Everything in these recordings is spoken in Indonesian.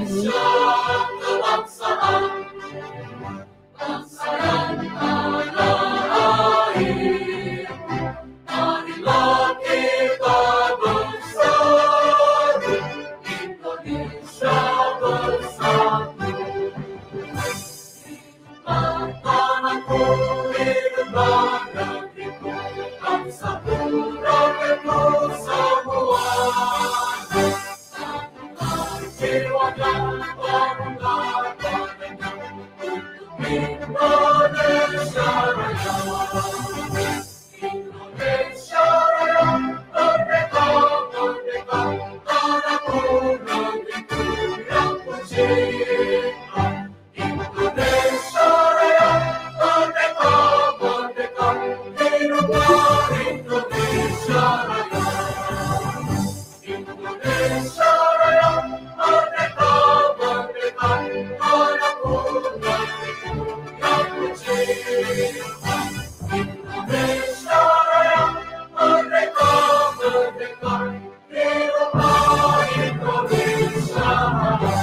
Indonesia kebangsaan, bangsa dan tanah air. Marilah kita bersatu, Indonesia bersatu. Hiduplah tanahku, hiduplah negeriku, bangsaku, rakyatku semuanya. Satukan jiwa dan bangunlah badannya untuk Indonesia Raya. Indonesia Raya, merdeka, merdeka, tanahku, negeriku yang kucinta. Indonesia Raya, merdeka, merdeka, hiduplah Indonesia Raya. Indonesia Raya, merdeka, merdeka, tanahku, negeriku yang kucinta. Indonesia Raya, merdeka, merdeka, hiduplah Indonesia Raya.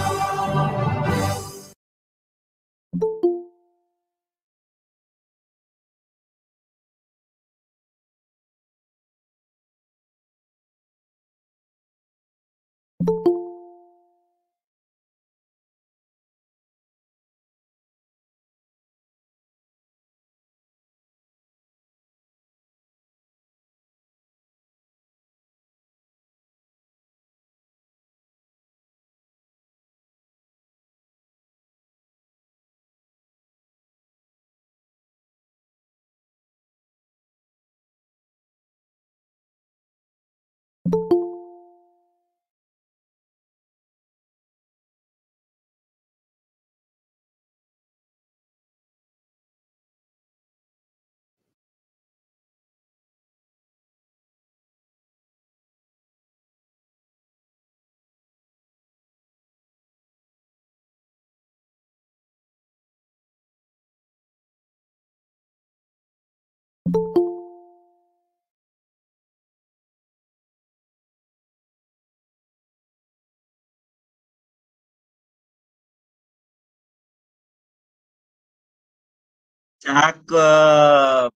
Cakep.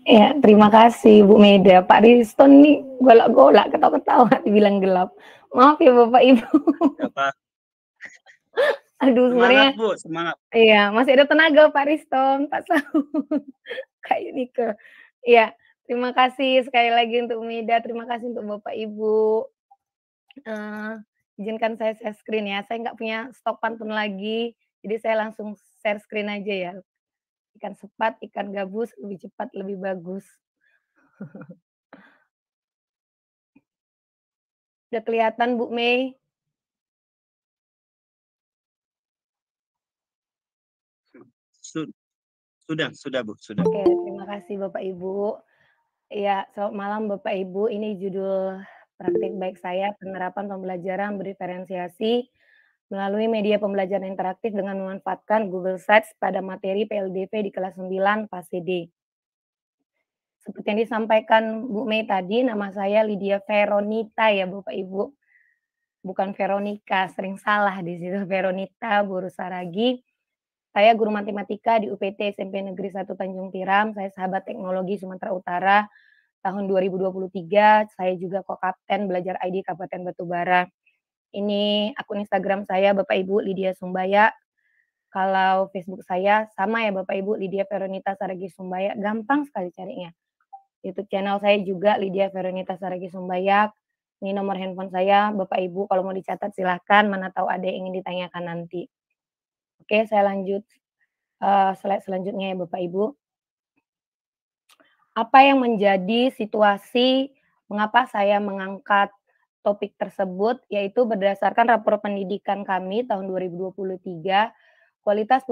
Ya, terima kasih Bu Meda. Pak Riston nih golak-golak, ketawa-ketawa, dibilang gelap. Maaf ya Bapak Ibu. Apa? Aduh, sebenarnya Semangat Bu, semangat. iya, masih ada tenaga Pak Riston, Pak Saud, Kak Nike. Iya, terima kasih sekali lagi untuk Meda, terima kasih untuk Bapak Ibu. Izinkan saya share screen ya, saya nggak punya stok pantun lagi, jadi saya langsung share screen aja ya. Ikan sepat, ikan gabus, lebih cepat, lebih bagus. Udah kelihatan Bu Mei? Sudah Bu, sudah. Oke, terima kasih Bapak Ibu. Iya, selamat malam Bapak Ibu. Ini judul praktik baik saya, penerapan pembelajaran berdiferensiasi melalui media pembelajaran interaktif dengan memanfaatkan Google Sites pada materi PLDP di kelas 9 fase D. Seperti yang disampaikan Bu Mei tadi, nama saya Lydia Veronita ya Bapak Ibu. bukan Veronica, sering salah di situ, Veronita Boru Saragi. Saya guru matematika di UPT SMP Negeri 1 Tanjung Tiram, saya sahabat teknologi Sumatera Utara, tahun 2023, saya juga co-kapten Belajar ID Kabupaten Batubara. Ini akun Instagram saya Bapak Ibu Lydia Sumbaya, kalau Facebook saya sama ya Bapak Ibu, Lydia Veronita Saragi Sumbaya, gampang sekali carinya. YouTube channel saya juga Lydia Veronita Saragi Sumbaya. Ini nomor handphone saya, Bapak Ibu kalau mau dicatat silahkan, mana tahu ada yang ingin ditanyakan nanti. Oke, saya lanjut, slide selanjutnya ya Bapak Ibu. Apa yang menjadi situasi mengapa saya mengangkat topik tersebut, yaitu berdasarkan rapor pendidikan kami tahun 2023, kualitas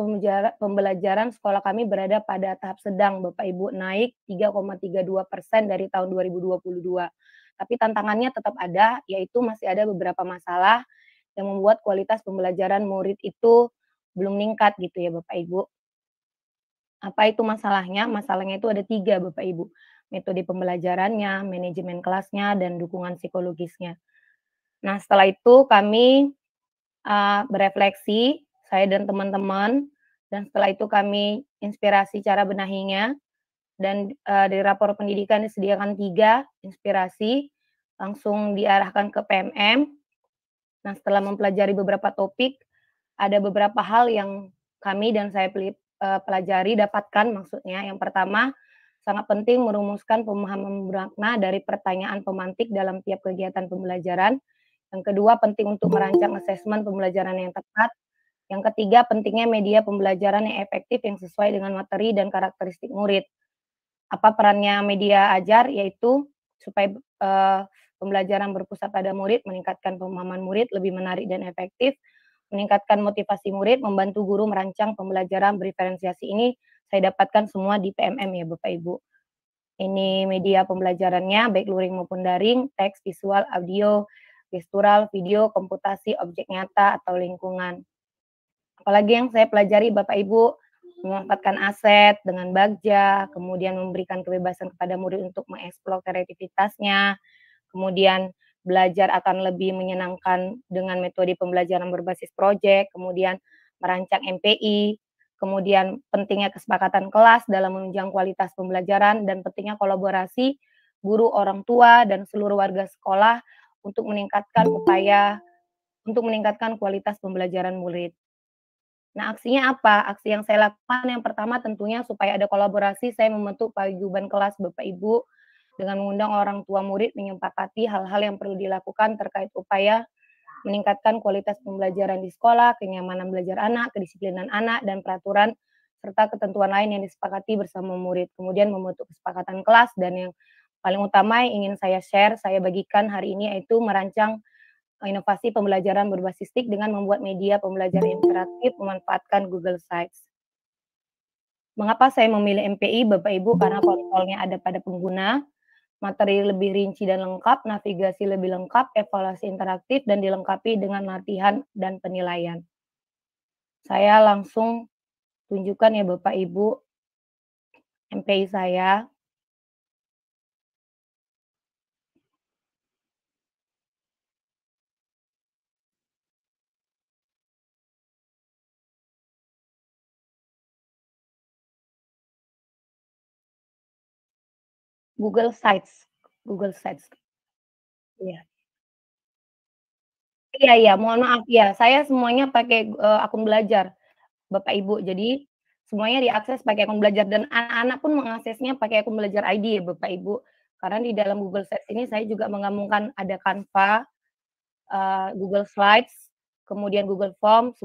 pembelajaran sekolah kami berada pada tahap sedang, Bapak Ibu, naik 3,32% dari tahun 2022. Tapi tantangannya tetap ada, yaitu masih ada beberapa masalah yang membuat kualitas pembelajaran murid itu belum meningkat gitu ya Bapak Ibu. Apa itu masalahnya? Masalahnya itu ada 3 Bapak Ibu, metode pembelajarannya, manajemen kelasnya, dan dukungan psikologisnya. Nah setelah itu kami, berefleksi, saya dan teman-teman, dan setelah itu kami inspirasi cara benahinya, dan, dari rapor pendidikan disediakan 3 inspirasi, langsung diarahkan ke PMM. Nah setelah mempelajari beberapa topik, ada beberapa hal yang kami dan saya pelajari, dapatkan maksudnya. Yang pertama, sangat penting merumuskan pemahaman bermakna dari pertanyaan pemantik dalam tiap kegiatan pembelajaran. Yang kedua, penting untuk merancang asesmen pembelajaran yang tepat. Yang ketiga, pentingnya media pembelajaran yang efektif yang sesuai dengan materi dan karakteristik murid. Apa perannya media ajar? Yaitu supaya, pembelajaran berpusat pada murid, meningkatkan pemahaman murid, lebih menarik dan efektif, meningkatkan motivasi murid, membantu guru merancang pembelajaran berdiferensiasi. Ini saya dapatkan semua di PMM ya Bapak Ibu. Ini media pembelajarannya, baik luring maupun daring, teks, visual, audio, gestural, video, komputasi, objek nyata, atau lingkungan. Apalagi yang saya pelajari Bapak Ibu, memanfaatkan aset dengan bagja, kemudian memberikan kebebasan kepada murid untuk mengeksplor kreativitasnya, kemudian belajar akan lebih menyenangkan dengan metode pembelajaran berbasis proyek, kemudian merancang MPI, kemudian pentingnya kesepakatan kelas dalam menunjang kualitas pembelajaran, dan pentingnya kolaborasi guru, orang tua, dan seluruh warga sekolah untuk meningkatkan kualitas pembelajaran murid. Nah, aksinya apa? Aksi yang saya lakukan yang pertama tentunya supaya ada kolaborasi, saya membentuk paguyuban kelas Bapak Ibu, dengan mengundang orang tua murid menyepakati hal-hal yang perlu dilakukan terkait upaya meningkatkan kualitas pembelajaran di sekolah, kenyamanan belajar anak, kedisiplinan anak, dan peraturan serta ketentuan lain yang disepakati bersama murid. Kemudian membentuk kesepakatan kelas, dan yang paling utama yang ingin saya share, saya bagikan hari ini yaitu merancang inovasi pembelajaran berbasis TIK dengan membuat media pembelajaran interaktif memanfaatkan Google Sites. Mengapa saya memilih MPI Bapak Ibu? Karena kontrolnya ada pada pengguna, materi lebih rinci dan lengkap, navigasi lebih lengkap, evaluasi interaktif, dan dilengkapi dengan latihan dan penilaian. Saya langsung tunjukkan ya Bapak Ibu, MPI saya. Google Sites, Google Sites. Iya. Iya iya, mohon maaf, iya, saya semuanya pakai, akun belajar, Bapak Ibu. Jadi, semuanya diakses pakai akun belajar dan anak-anak pun mengaksesnya pakai akun belajar ID ya Bapak Ibu. Karena di dalam Google Sites ini saya juga menggabungkan ada Canva, Google Slides, kemudian Google Forms,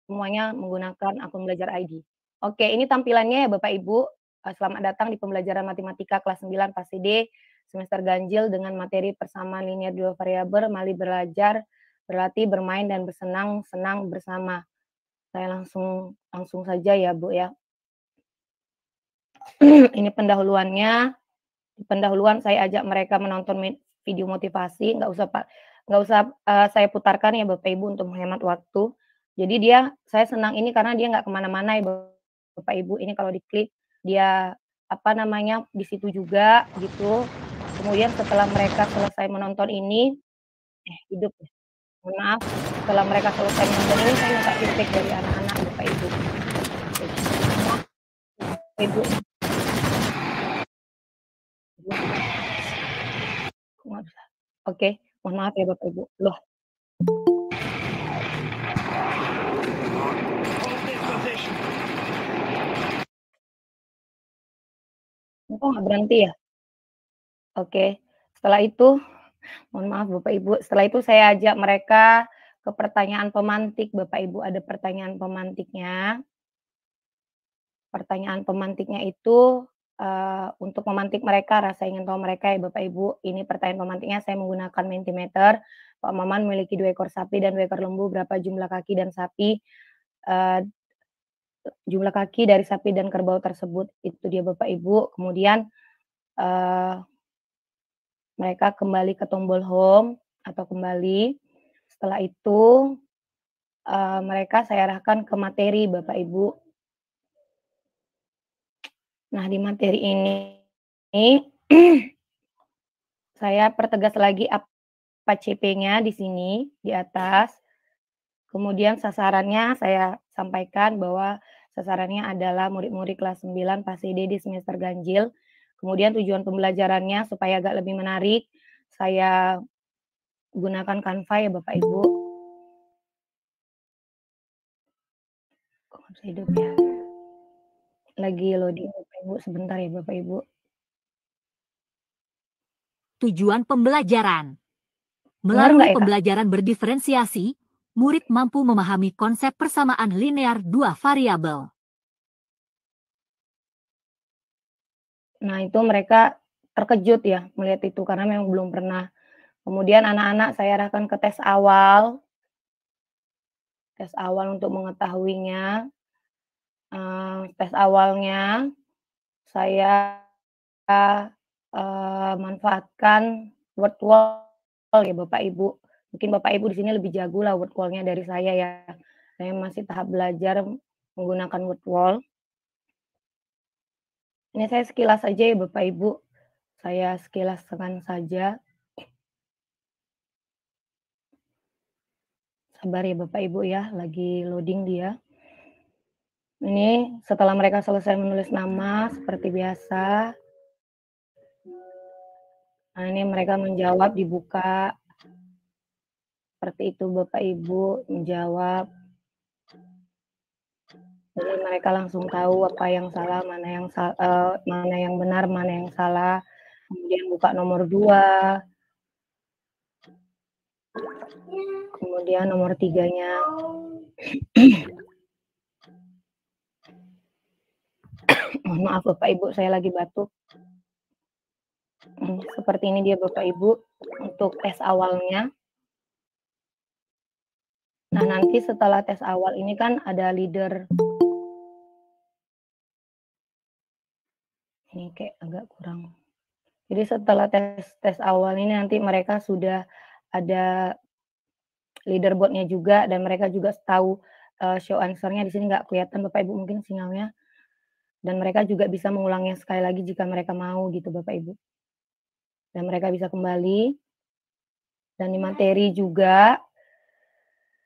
semuanya menggunakan akun belajar ID. Oke, ini tampilannya ya Bapak Ibu, selamat datang di pembelajaran matematika kelas 9 fase D, semester ganjil dengan materi persamaan linear 2 variabel, mari belajar, berlatih, bermain, dan bersenang-senang bersama. Saya langsung saja ya Bu ya. Ini pendahuluannya. Di pendahuluan saya ajak mereka menonton video motivasi, nggak usah, saya putarkan ya Bapak Ibu untuk menghemat waktu. Jadi saya senang ini karena dia nggak kemana-mana ya Bapak Ibu, ini kalau diklik dia, apa namanya, di situ juga gitu. Kemudian setelah mereka selesai menonton ini hidup ya. Mohon maaf, setelah mereka selesai nonton ini saya minta feedback dari anak-anak, Bapak Ibu. Ibu. Kok nggak bisa? Oke, mohon maaf ya Bapak Ibu. Loh, kok nggak berhenti ya? Oke, setelah itu mohon maaf Bapak Ibu, setelah itu saya ajak mereka ke pertanyaan pemantik, Bapak Ibu, ada pertanyaan pemantiknya. Pertanyaan pemantiknya itu, untuk memantik mereka, rasa ingin tahu mereka ya Bapak Ibu. Ini pertanyaan pemantiknya saya menggunakan Mentimeter. Pak Maman memiliki 2 ekor sapi dan 2 ekor lembu, berapa jumlah kaki dan sapi, eee, jumlah kaki dari sapi dan kerbau tersebut, itu dia Bapak Ibu. Kemudian, eee, mereka kembali ke tombol home atau kembali, setelah itu, mereka saya arahkan ke materi Bapak Ibu. Nah di materi ini saya pertegas lagi apa CP-nya di sini, di atas. Kemudian sasarannya saya sampaikan bahwa sasarannya adalah murid-murid kelas 9 PASED di semester ganjil. Kemudian tujuan pembelajarannya supaya agak lebih menarik, saya gunakan Canva ya Bapak Ibu. Kok nggak bisa hidup ya? Lagi loading Bapak Ibu, sebentar ya Bapak Ibu. Tujuan pembelajaran. Dengar nggak Melalui ya Kak? pembelajaran berdiferensiasi, murid mampu memahami konsep persamaan linear dua variabel. Nah itu mereka terkejut ya melihat itu karena memang belum pernah. Kemudian anak-anak saya arahkan ke tes awal untuk mengetahuinya. Tes awalnya saya, manfaatkan word wall ya Bapak Ibu. Mungkin Bapak Ibu di sini lebih jago lah word wall-nya dari saya ya. Saya masih tahap belajar menggunakan word wall. Ini saya sekilas aja ya Bapak Ibu, saya sekilaskan saja. Sabar ya Bapak Ibu ya, lagi loading dia. Ini setelah mereka selesai menulis nama seperti biasa. Nah ini mereka menjawab, dibuka. Seperti itu Bapak Ibu, menjawab. Jadi mereka langsung tahu apa yang salah, mana yang benar, mana yang salah. Kemudian buka nomor 2. Kemudian nomor 3-nya. Mohon maaf Bapak Ibu, saya lagi batuk. Seperti ini dia Bapak Ibu, untuk tes awalnya. Nah nanti setelah tes awal ini kan ada leader. Ini kayak agak kurang. Jadi setelah tes awal ini nanti mereka sudah ada leaderboard-nya juga dan mereka juga tahu, show answer-nya di sini nggak kelihatan Bapak Ibu mungkin sinyalnya. Dan mereka juga bisa mengulangnya sekali lagi jika mereka mau gitu Bapak Ibu. Dan mereka bisa kembali. Dan di materi juga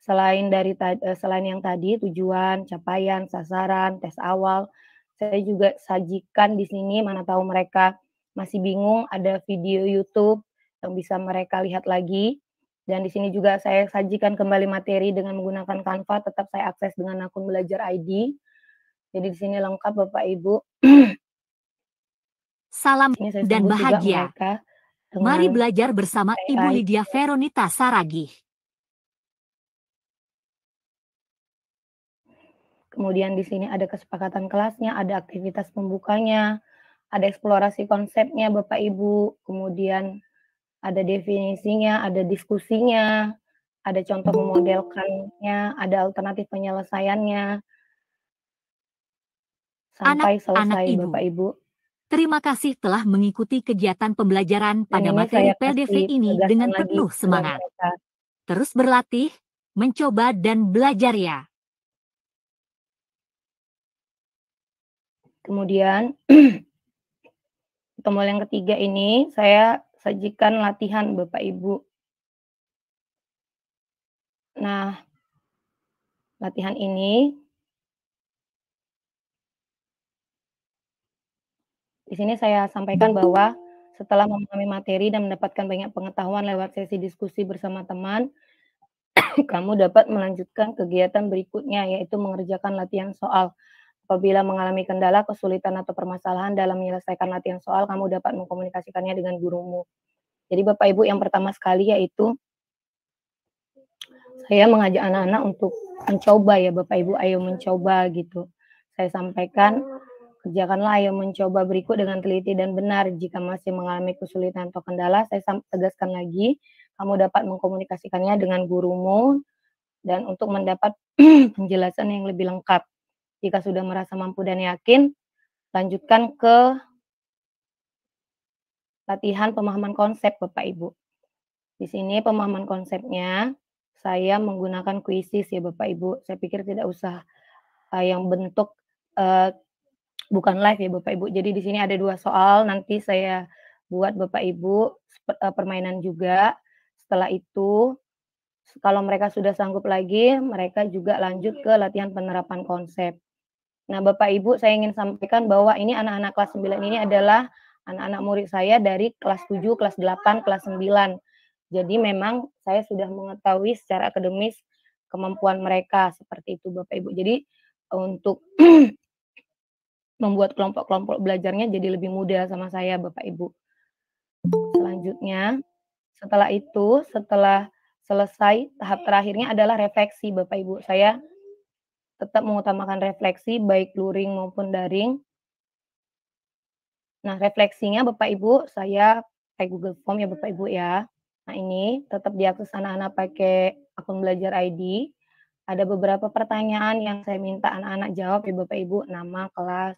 selain yang tadi tujuan, capaian, sasaran, tes awal, saya juga sajikan di sini mana tahu mereka masih bingung, ada video YouTube yang bisa mereka lihat lagi. Dan di sini juga saya sajikan kembali materi dengan menggunakan Canva, tetap saya akses dengan akun Belajar ID. Jadi di sini lengkap Bapak Ibu. Salam Ini saya dan sebut juga bahagia. mereka Mari dengan belajar bersama Ibu AI. Lydia Veronita Saragih. Kemudian di sini ada kesepakatan kelasnya, ada aktivitas pembukanya, ada eksplorasi konsepnya Bapak Ibu, kemudian ada definisinya, ada diskusinya, ada contoh memodelkannya, ada alternatif penyelesaiannya. Sampai Anak-anak selesai Ibu. Bapak Ibu. Terima kasih telah mengikuti kegiatan pembelajaran Dan pada ini materi saya PDF kasih ini penegasan dengan lagi penuh kepada semangat. mereka. Terus berlatih, mencoba dan belajar ya. Kemudian tombol yang ketiga ini saya sajikan latihan Bapak Ibu. Nah, latihan ini di sini saya sampaikan bahwa setelah memahami materi dan mendapatkan banyak pengetahuan lewat sesi diskusi bersama teman, kamu dapat melanjutkan kegiatan berikutnya, yaitu mengerjakan latihan soal. Apabila mengalami kendala, kesulitan, atau permasalahan dalam menyelesaikan latihan soal, kamu dapat mengkomunikasikannya dengan gurumu. Jadi Bapak Ibu, yang pertama sekali yaitu saya mengajak anak-anak untuk mencoba ya Bapak Ibu, ayo mencoba gitu. Saya sampaikan, kerjakanlah ayo mencoba berikut dengan teliti dan benar. Jika masih mengalami kesulitan atau kendala, saya tegaskan lagi, kamu dapat mengkomunikasikannya dengan gurumu dan untuk mendapat penjelasan yang lebih lengkap. Jika sudah merasa mampu dan yakin, lanjutkan ke latihan pemahaman konsep Bapak Ibu. Di sini pemahaman konsepnya, saya menggunakan kuisis ya Bapak Ibu. Saya pikir tidak usah yang bentuk bukan live ya Bapak Ibu. Jadi di sini ada 2 soal, nanti saya buat Bapak Ibu permainan juga. Setelah itu, kalau mereka sudah sanggup lagi, mereka juga lanjut ke latihan penerapan konsep. Nah Bapak Ibu, saya ingin sampaikan bahwa ini anak-anak kelas 9 ini adalah anak-anak murid saya dari kelas 7, kelas 8, kelas 9. Jadi memang saya sudah mengetahui secara akademis kemampuan mereka, seperti itu Bapak Ibu. Jadi untuk membuat kelompok-kelompok belajarnya jadi lebih mudah sama saya Bapak Ibu. Selanjutnya, setelah selesai, tahap terakhirnya adalah refleksi Bapak Ibu. Saya tetap mengutamakan refleksi baik luring maupun daring. Nah, refleksinya Bapak Ibu, saya pakai Google Form ya Bapak Ibu ya. Nah, ini tetap diakses anak-anak pakai akun belajar ID. Ada beberapa pertanyaan yang saya minta anak-anak jawab ya Bapak Ibu, nama, kelas.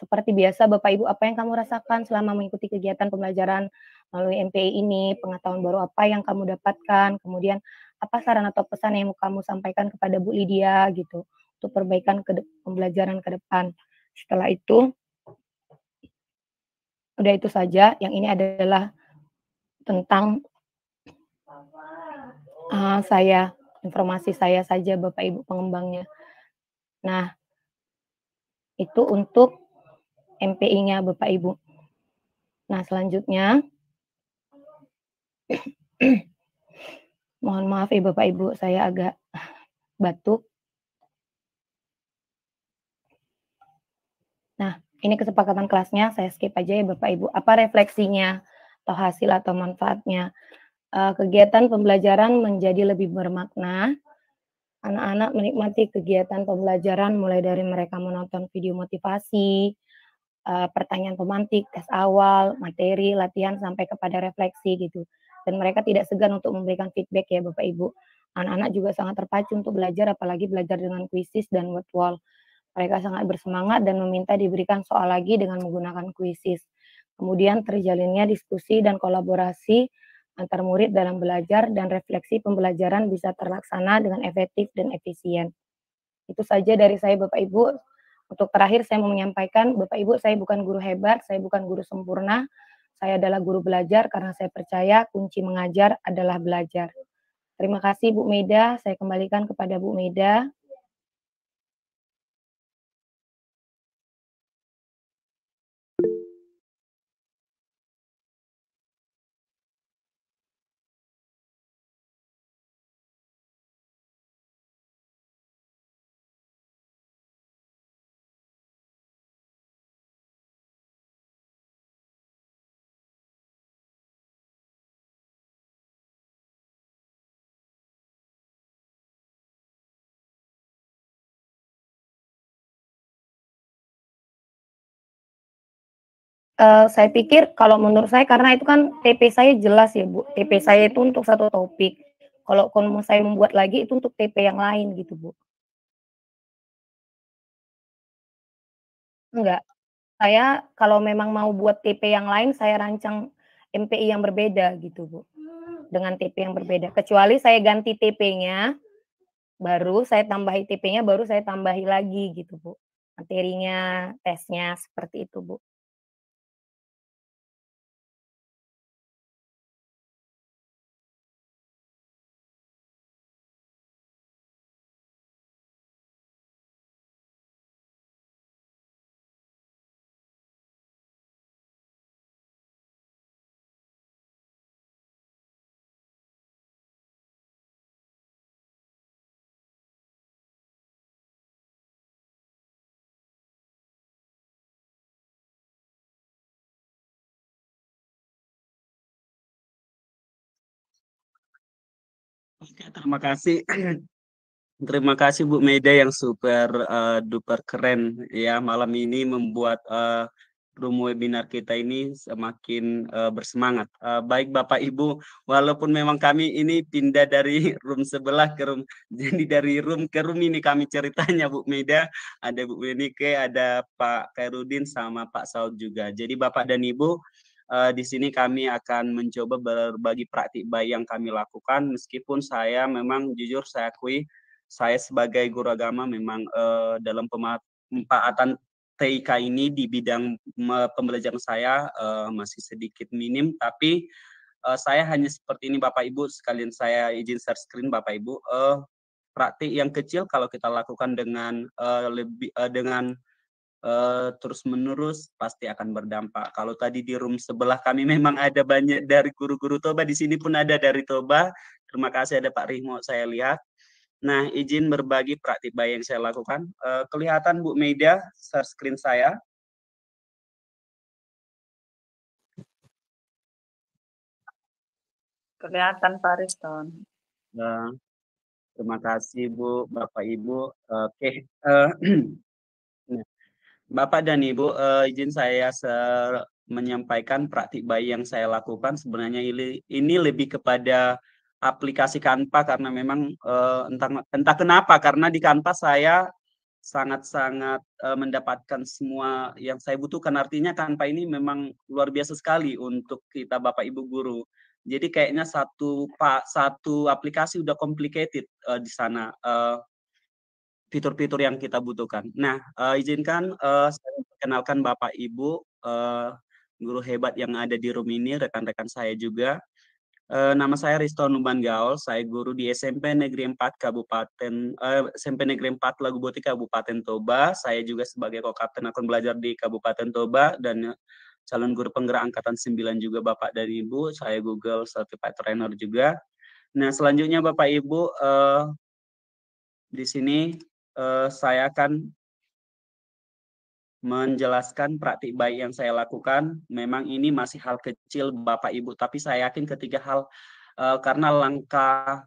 Seperti biasa Bapak Ibu, apa yang kamu rasakan selama mengikuti kegiatan pembelajaran melalui MPI ini, pengetahuan baru apa yang kamu dapatkan, kemudian apa saran atau pesan yang mau kamu sampaikan kepada Bu Lydia gitu, untuk perbaikan pembelajaran ke depan. Setelah itu, udah itu saja, yang ini adalah tentang informasi saya saja Bapak Ibu pengembangnya. Nah, itu untuk MPI-nya Bapak Ibu. Nah, selanjutnya mohon maaf ya Bapak Ibu, saya agak batuk. Nah, ini kesepakatan kelasnya, saya skip aja ya Bapak Ibu. Apa refleksinya atau hasil atau manfaatnya? Kegiatan pembelajaran menjadi lebih bermakna. Anak-anak menikmati kegiatan pembelajaran mulai dari mereka menonton video motivasi, pertanyaan pemantik, tes awal, materi, latihan, sampai kepada refleksi gitu. Dan mereka tidak segan untuk memberikan feedback ya Bapak Ibu. Anak-anak juga sangat terpacu untuk belajar, apalagi belajar dengan kuisis dan word wall. Mereka sangat bersemangat dan meminta diberikan soal lagi dengan menggunakan kuisis. Kemudian terjalinnya diskusi dan kolaborasi antar murid dalam belajar dan refleksi pembelajaran bisa terlaksana dengan efektif dan efisien. Itu saja dari saya Bapak Ibu. Untuk terakhir saya mau menyampaikan, Bapak Ibu, saya bukan guru hebat, saya bukan guru sempurna. Saya adalah guru belajar karena saya percaya kunci mengajar adalah belajar. Terima kasih Bu Meda, saya kembalikan kepada Bu Meda. Saya pikir kalau menurut saya karena itu kan TP saya jelas ya Bu, TP saya itu untuk satu topik. Kalau mau saya membuat lagi itu untuk TP yang lain gitu Bu. Enggak, saya kalau memang mau buat TP yang lain saya rancang MPI yang berbeda gitu Bu, dengan TP yang berbeda. Kecuali saya ganti TP-nya, baru saya tambahi TP-nya, baru saya tambahi lagi gitu Bu, materinya, tesnya, seperti itu Bu. Oke, terima kasih. Terima kasih Bu Meda yang super duper keren ya, malam ini membuat room webinar kita ini semakin bersemangat. Baik Bapak Ibu, walaupun memang kami ini pindah dari room sebelah ke room, jadi dari room ke room ini kami ceritanya Bu Meda, ada Bu Wenike, ada Pak Khairudin sama Pak Saud juga. Jadi Bapak dan Ibu, di sini kami akan mencoba berbagi praktik baik yang kami lakukan, meskipun saya memang jujur saya akui saya sebagai guru agama memang dalam pemanfaatan TIK ini di bidang pembelajaran saya masih sedikit minim, tapi saya hanya seperti ini Bapak Ibu, sekalian saya izin share screen Bapak Ibu. Praktik yang kecil kalau kita lakukan dengan terus menerus pasti akan berdampak. Kalau tadi di room sebelah kami memang ada banyak dari guru-guru Toba, di sini pun ada dari Toba. Terima kasih ada Pak Rihmo saya lihat. Nah, izin berbagi praktik baik yang saya lakukan. Kelihatan Bu Meda share screen saya. Kelihatan Pak Riston. Terima kasih Bu, Bapak Ibu. Oke, nah, Bapak dan Ibu, izin saya menyampaikan praktik baik yang saya lakukan. Sebenarnya ini lebih kepada aplikasi Canva karena memang entah kenapa karena di Canva saya sangat-sangat mendapatkan semua yang saya butuhkan. Artinya Canva ini memang luar biasa sekali untuk kita Bapak Ibu guru. Jadi kayaknya satu aplikasi udah complicated di sana fitur-fitur yang kita butuhkan. Nah, izinkan saya perkenalkan Bapak Ibu guru hebat yang ada di room ini, rekan-rekan saya juga. Nama saya Risto Nuban Gaul, saya guru di SMP Negeri 4 Kabupaten SMP Negeri 4 Laguboti Kabupaten Toba. Saya juga sebagai co-kapten akun belajar di Kabupaten Toba dan calon guru penggerak angkatan 9 juga Bapak dan Ibu. Saya Google Certified Trainer juga. Nah, selanjutnya Bapak Ibu di sini saya akan menjelaskan praktik baik yang saya lakukan. Memang ini masih hal kecil Bapak Ibu, tapi saya yakin ketiga hal karena langkah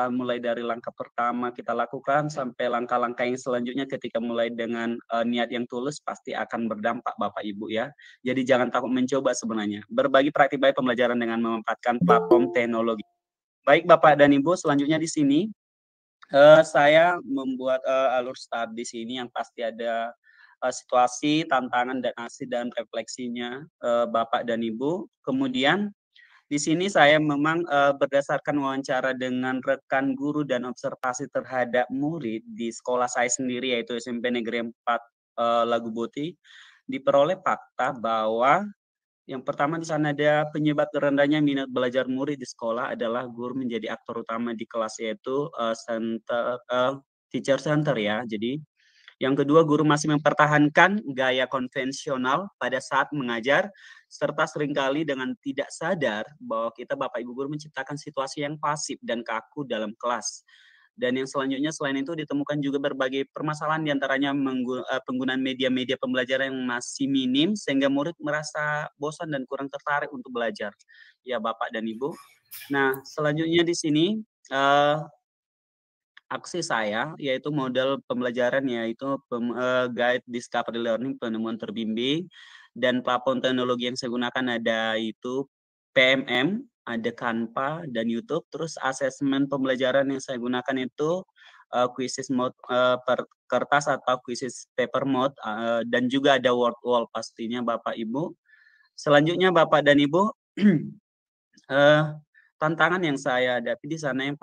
mulai dari langkah pertama kita lakukan sampai langkah-langkah yang selanjutnya ketika mulai dengan niat yang tulus pasti akan berdampak Bapak Ibu ya. Jadi jangan takut mencoba sebenarnya. Berbagi praktik baik pembelajaran dengan memanfaatkan platform teknologi. Baik Bapak dan Ibu, selanjutnya di sini saya membuat alur start di sini yang pasti ada situasi, tantangan, dan aksi dan refleksinya Bapak dan Ibu. Kemudian di sini saya memang berdasarkan wawancara dengan rekan guru dan observasi terhadap murid di sekolah saya sendiri yaitu SMP Negeri 4 Laguboti, diperoleh fakta bahwa yang pertama di sana ada penyebab terendahnya minat belajar murid di sekolah adalah guru menjadi aktor utama di kelas yaitu teacher center ya. Jadi yang kedua, guru masih mempertahankan gaya konvensional pada saat mengajar, serta seringkali dengan tidak sadar bahwa kita Bapak Ibu guru menciptakan situasi yang pasif dan kaku dalam kelas. Dan yang selanjutnya selain itu ditemukan juga berbagai permasalahan diantaranya penggunaan media-media pembelajaran yang masih minim sehingga murid merasa bosan dan kurang tertarik untuk belajar. Ya Bapak dan Ibu. Nah selanjutnya di sini aksi saya yaitu model pembelajaran yaitu guide discovery learning penemuan terbimbing dan platform teknologi yang saya gunakan ada itu PMM, ada Canva dan YouTube. Terus asesmen pembelajaran yang saya gunakan itu quizzes mode per kertas atau quizzes paper mode dan juga ada word wall pastinya Bapak Ibu. Selanjutnya Bapak dan Ibu tantangan yang saya hadapi di sana yang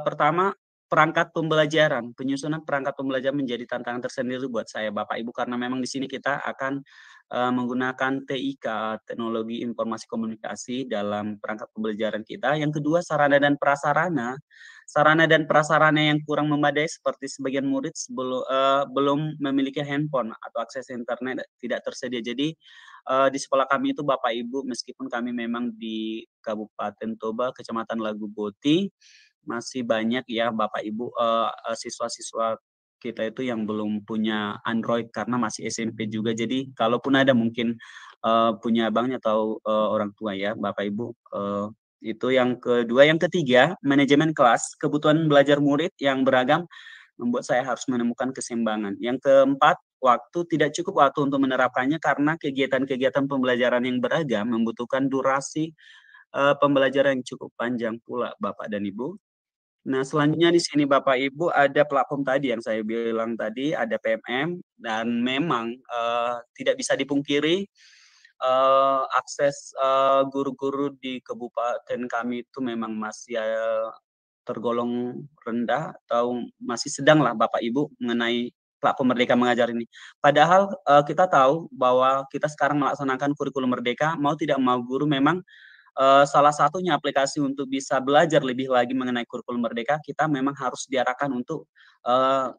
pertama perangkat pembelajaran, penyusunan perangkat pembelajaran menjadi tantangan tersendiri buat saya Bapak Ibu karena memang di sini kita akan menggunakan TIK, teknologi informasi komunikasi dalam perangkat pembelajaran kita. Yang kedua sarana dan prasarana yang kurang memadai seperti sebagian murid belum memiliki handphone atau akses internet tidak tersedia. Jadi di sekolah kami itu Bapak Ibu meskipun kami memang di Kabupaten Toba, Kecamatan Laguboti, masih banyak ya Bapak Ibu siswa-siswa kita itu yang belum punya Android karena masih SMP juga. Jadi kalaupun ada mungkin punya abangnya atau orang tua ya Bapak Ibu Itu yang kedua. Yang ketiga, manajemen kelas, kebutuhan belajar murid yang beragam membuat saya harus menemukan keseimbangan. Yang keempat, waktu, tidak cukup waktu untuk menerapkannya karena kegiatan-kegiatan pembelajaran yang beragam membutuhkan durasi pembelajaran yang cukup panjang pula, Bapak dan Ibu. Nah, selanjutnya di sini Bapak Ibu ada platform tadi yang saya bilang tadi, ada PMM, dan memang tidak bisa dipungkiri akses guru-guru di kabupaten kami itu memang masih tergolong rendah atau masih sedang lah Bapak Ibu mengenai platform Merdeka Mengajar ini. Padahal kita tahu bahwa kita sekarang melaksanakan kurikulum Merdeka, mau tidak mau guru memang salah satunya aplikasi untuk bisa belajar lebih lagi mengenai kurikulum Merdeka, kita memang harus diarahkan untuk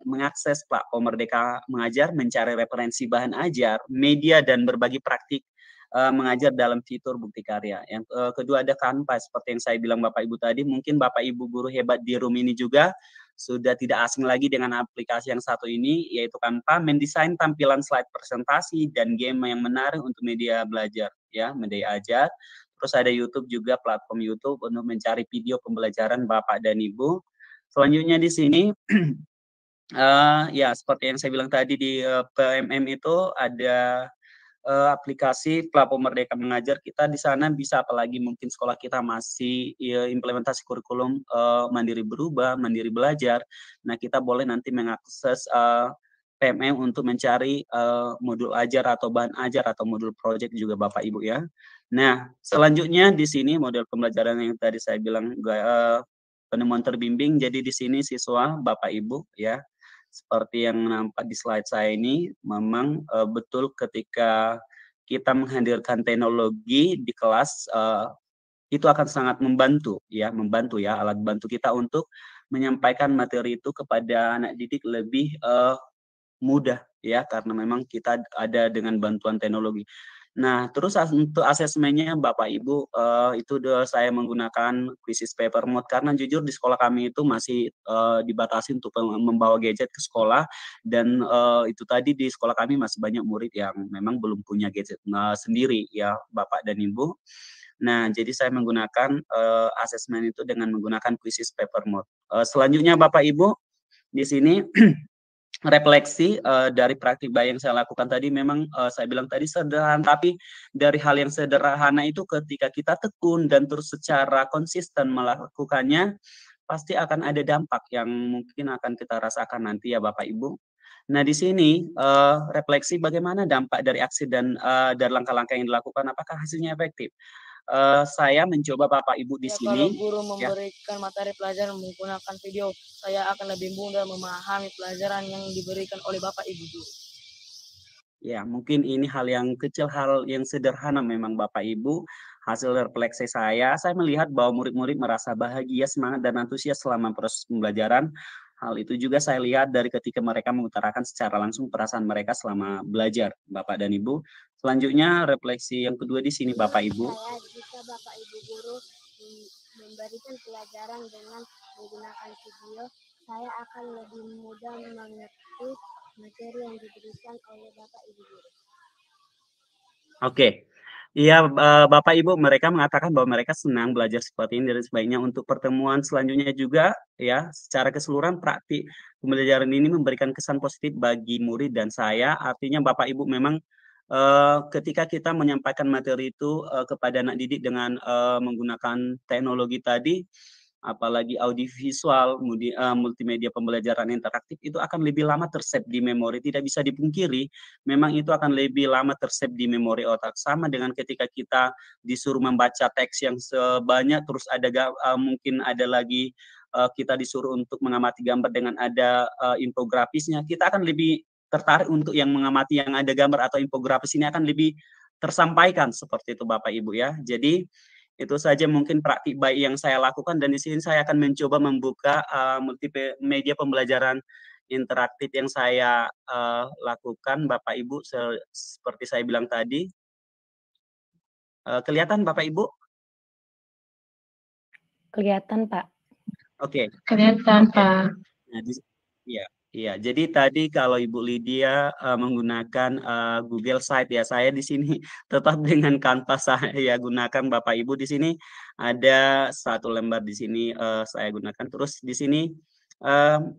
mengakses platform Merdeka Mengajar, mencari referensi bahan ajar, media, dan berbagi praktik mengajar dalam fitur bukti karya. Yang kedua ada Canva, seperti yang saya bilang Bapak Ibu tadi, mungkin Bapak Ibu guru hebat di room ini juga sudah tidak asing lagi dengan aplikasi yang satu ini, yaitu Canva, mendesain tampilan slide presentasi dan game yang menarik untuk media belajar, ya, media ajar. Terus ada YouTube juga, platform YouTube untuk mencari video pembelajaran Bapak dan Ibu. Selanjutnya di sini, ya seperti yang saya bilang tadi di PMM itu ada aplikasi platform Merdeka Mengajar. Kita di sana bisa, apalagi mungkin sekolah kita masih implementasi kurikulum mandiri berubah, mandiri belajar. Nah, kita boleh nanti mengakses PMM untuk mencari modul ajar atau bahan ajar atau modul project juga Bapak Ibu ya. Nah, selanjutnya di sini model pembelajaran yang tadi saya bilang penemuan terbimbing. Jadi di sini siswa Bapak Ibu ya, seperti yang nampak di slide saya ini, memang betul ketika kita menghadirkan teknologi di kelas itu akan sangat membantu ya alat bantu kita untuk menyampaikan materi itu kepada anak didik lebih mudah ya, karena memang kita ada dengan bantuan teknologi. Nah, terus untuk asesmennya Bapak Ibu itu saya menggunakan Quizzes Paper Mode karena jujur di sekolah kami itu masih dibatasi untuk membawa gadget ke sekolah, dan itu tadi di sekolah kami masih banyak murid yang memang belum punya gadget sendiri ya Bapak dan Ibu. Nah, jadi saya menggunakan asesmen itu dengan menggunakan Quizzes Paper Mode. Selanjutnya Bapak Ibu di sini refleksi dari praktik baik yang saya lakukan tadi, memang saya bilang tadi sederhana, tapi dari hal yang sederhana itu ketika kita tekun dan terus secara konsisten melakukannya, pasti akan ada dampak yang mungkin akan kita rasakan nanti ya Bapak Ibu. Nah, di sini refleksi bagaimana dampak dari aksi dan dari langkah-langkah yang dilakukan, apakah hasilnya efektif? Saya mencoba Bapak Ibu di sini. Kalau guru memberikan materi pelajaran menggunakan video, saya akan lebih mudah memahami pelajaran yang diberikan oleh Bapak Ibu guru. Ya, mungkin ini hal yang kecil, hal yang sederhana memang Bapak Ibu. Hasil refleksi saya melihat bahwa murid-murid merasa bahagia, semangat, dan antusias selama proses pembelajaran. Hal itu juga saya lihat dari ketika mereka mengutarakan secara langsung perasaan mereka selama belajar, Bapak dan Ibu. Selanjutnya, refleksi yang kedua di sini, Bapak Ibu. Jika Bapak Ibu guru memberikan pelajaran dengan menggunakan video, saya akan lebih mudah mengerti materi yang diberikan oleh Bapak Ibu guru. Oke. Iya, Bapak Ibu, mereka mengatakan bahwa mereka senang belajar seperti ini, dan sebaiknya untuk pertemuan selanjutnya juga ya, secara keseluruhan praktik pembelajaran ini memberikan kesan positif bagi murid dan saya. Artinya Bapak Ibu memang ketika kita menyampaikan materi itu kepada anak didik dengan menggunakan teknologi tadi, apalagi audiovisual, multimedia pembelajaran interaktif, itu akan lebih lama tersave di memori. Tidak bisa dipungkiri, memang itu akan lebih lama tersave di memori otak. Sama dengan ketika kita disuruh membaca teks yang sebanyak, terus ada mungkin ada lagi kita disuruh untuk mengamati gambar dengan ada infografisnya, kita akan lebih tertarik untuk yang mengamati yang ada gambar atau infografis ini, akan lebih tersampaikan seperti itu Bapak Ibu ya. Jadi itu saja mungkin praktik baik yang saya lakukan, dan di sini saya akan mencoba membuka multimedia pembelajaran interaktif yang saya lakukan Bapak Ibu seperti saya bilang tadi. Kelihatan Bapak Ibu? Kelihatan Pak. Oke. Kelihatan Pak. Nah, Iya, jadi tadi kalau Ibu Lydia menggunakan Google Site ya, saya di sini tetap dengan Canva saya gunakan. Bapak Ibu di sini ada 1 lembar di sini saya gunakan. Terus di sini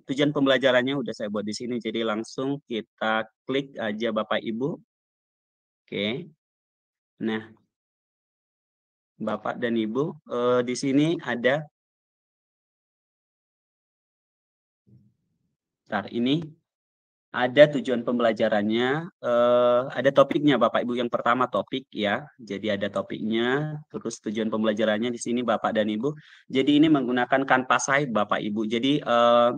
tujuan pembelajarannya udah saya buat di sini. Jadi langsung kita klik aja Bapak Ibu. Oke. Nah, Bapak dan Ibu di sini ada ini ada tujuan pembelajarannya, ada topiknya Bapak Ibu. Yang pertama topik ya, jadi ada topiknya, terus tujuan pembelajarannya di sini Bapak dan Ibu. Jadi ini menggunakan Canva Site Bapak Ibu. Jadi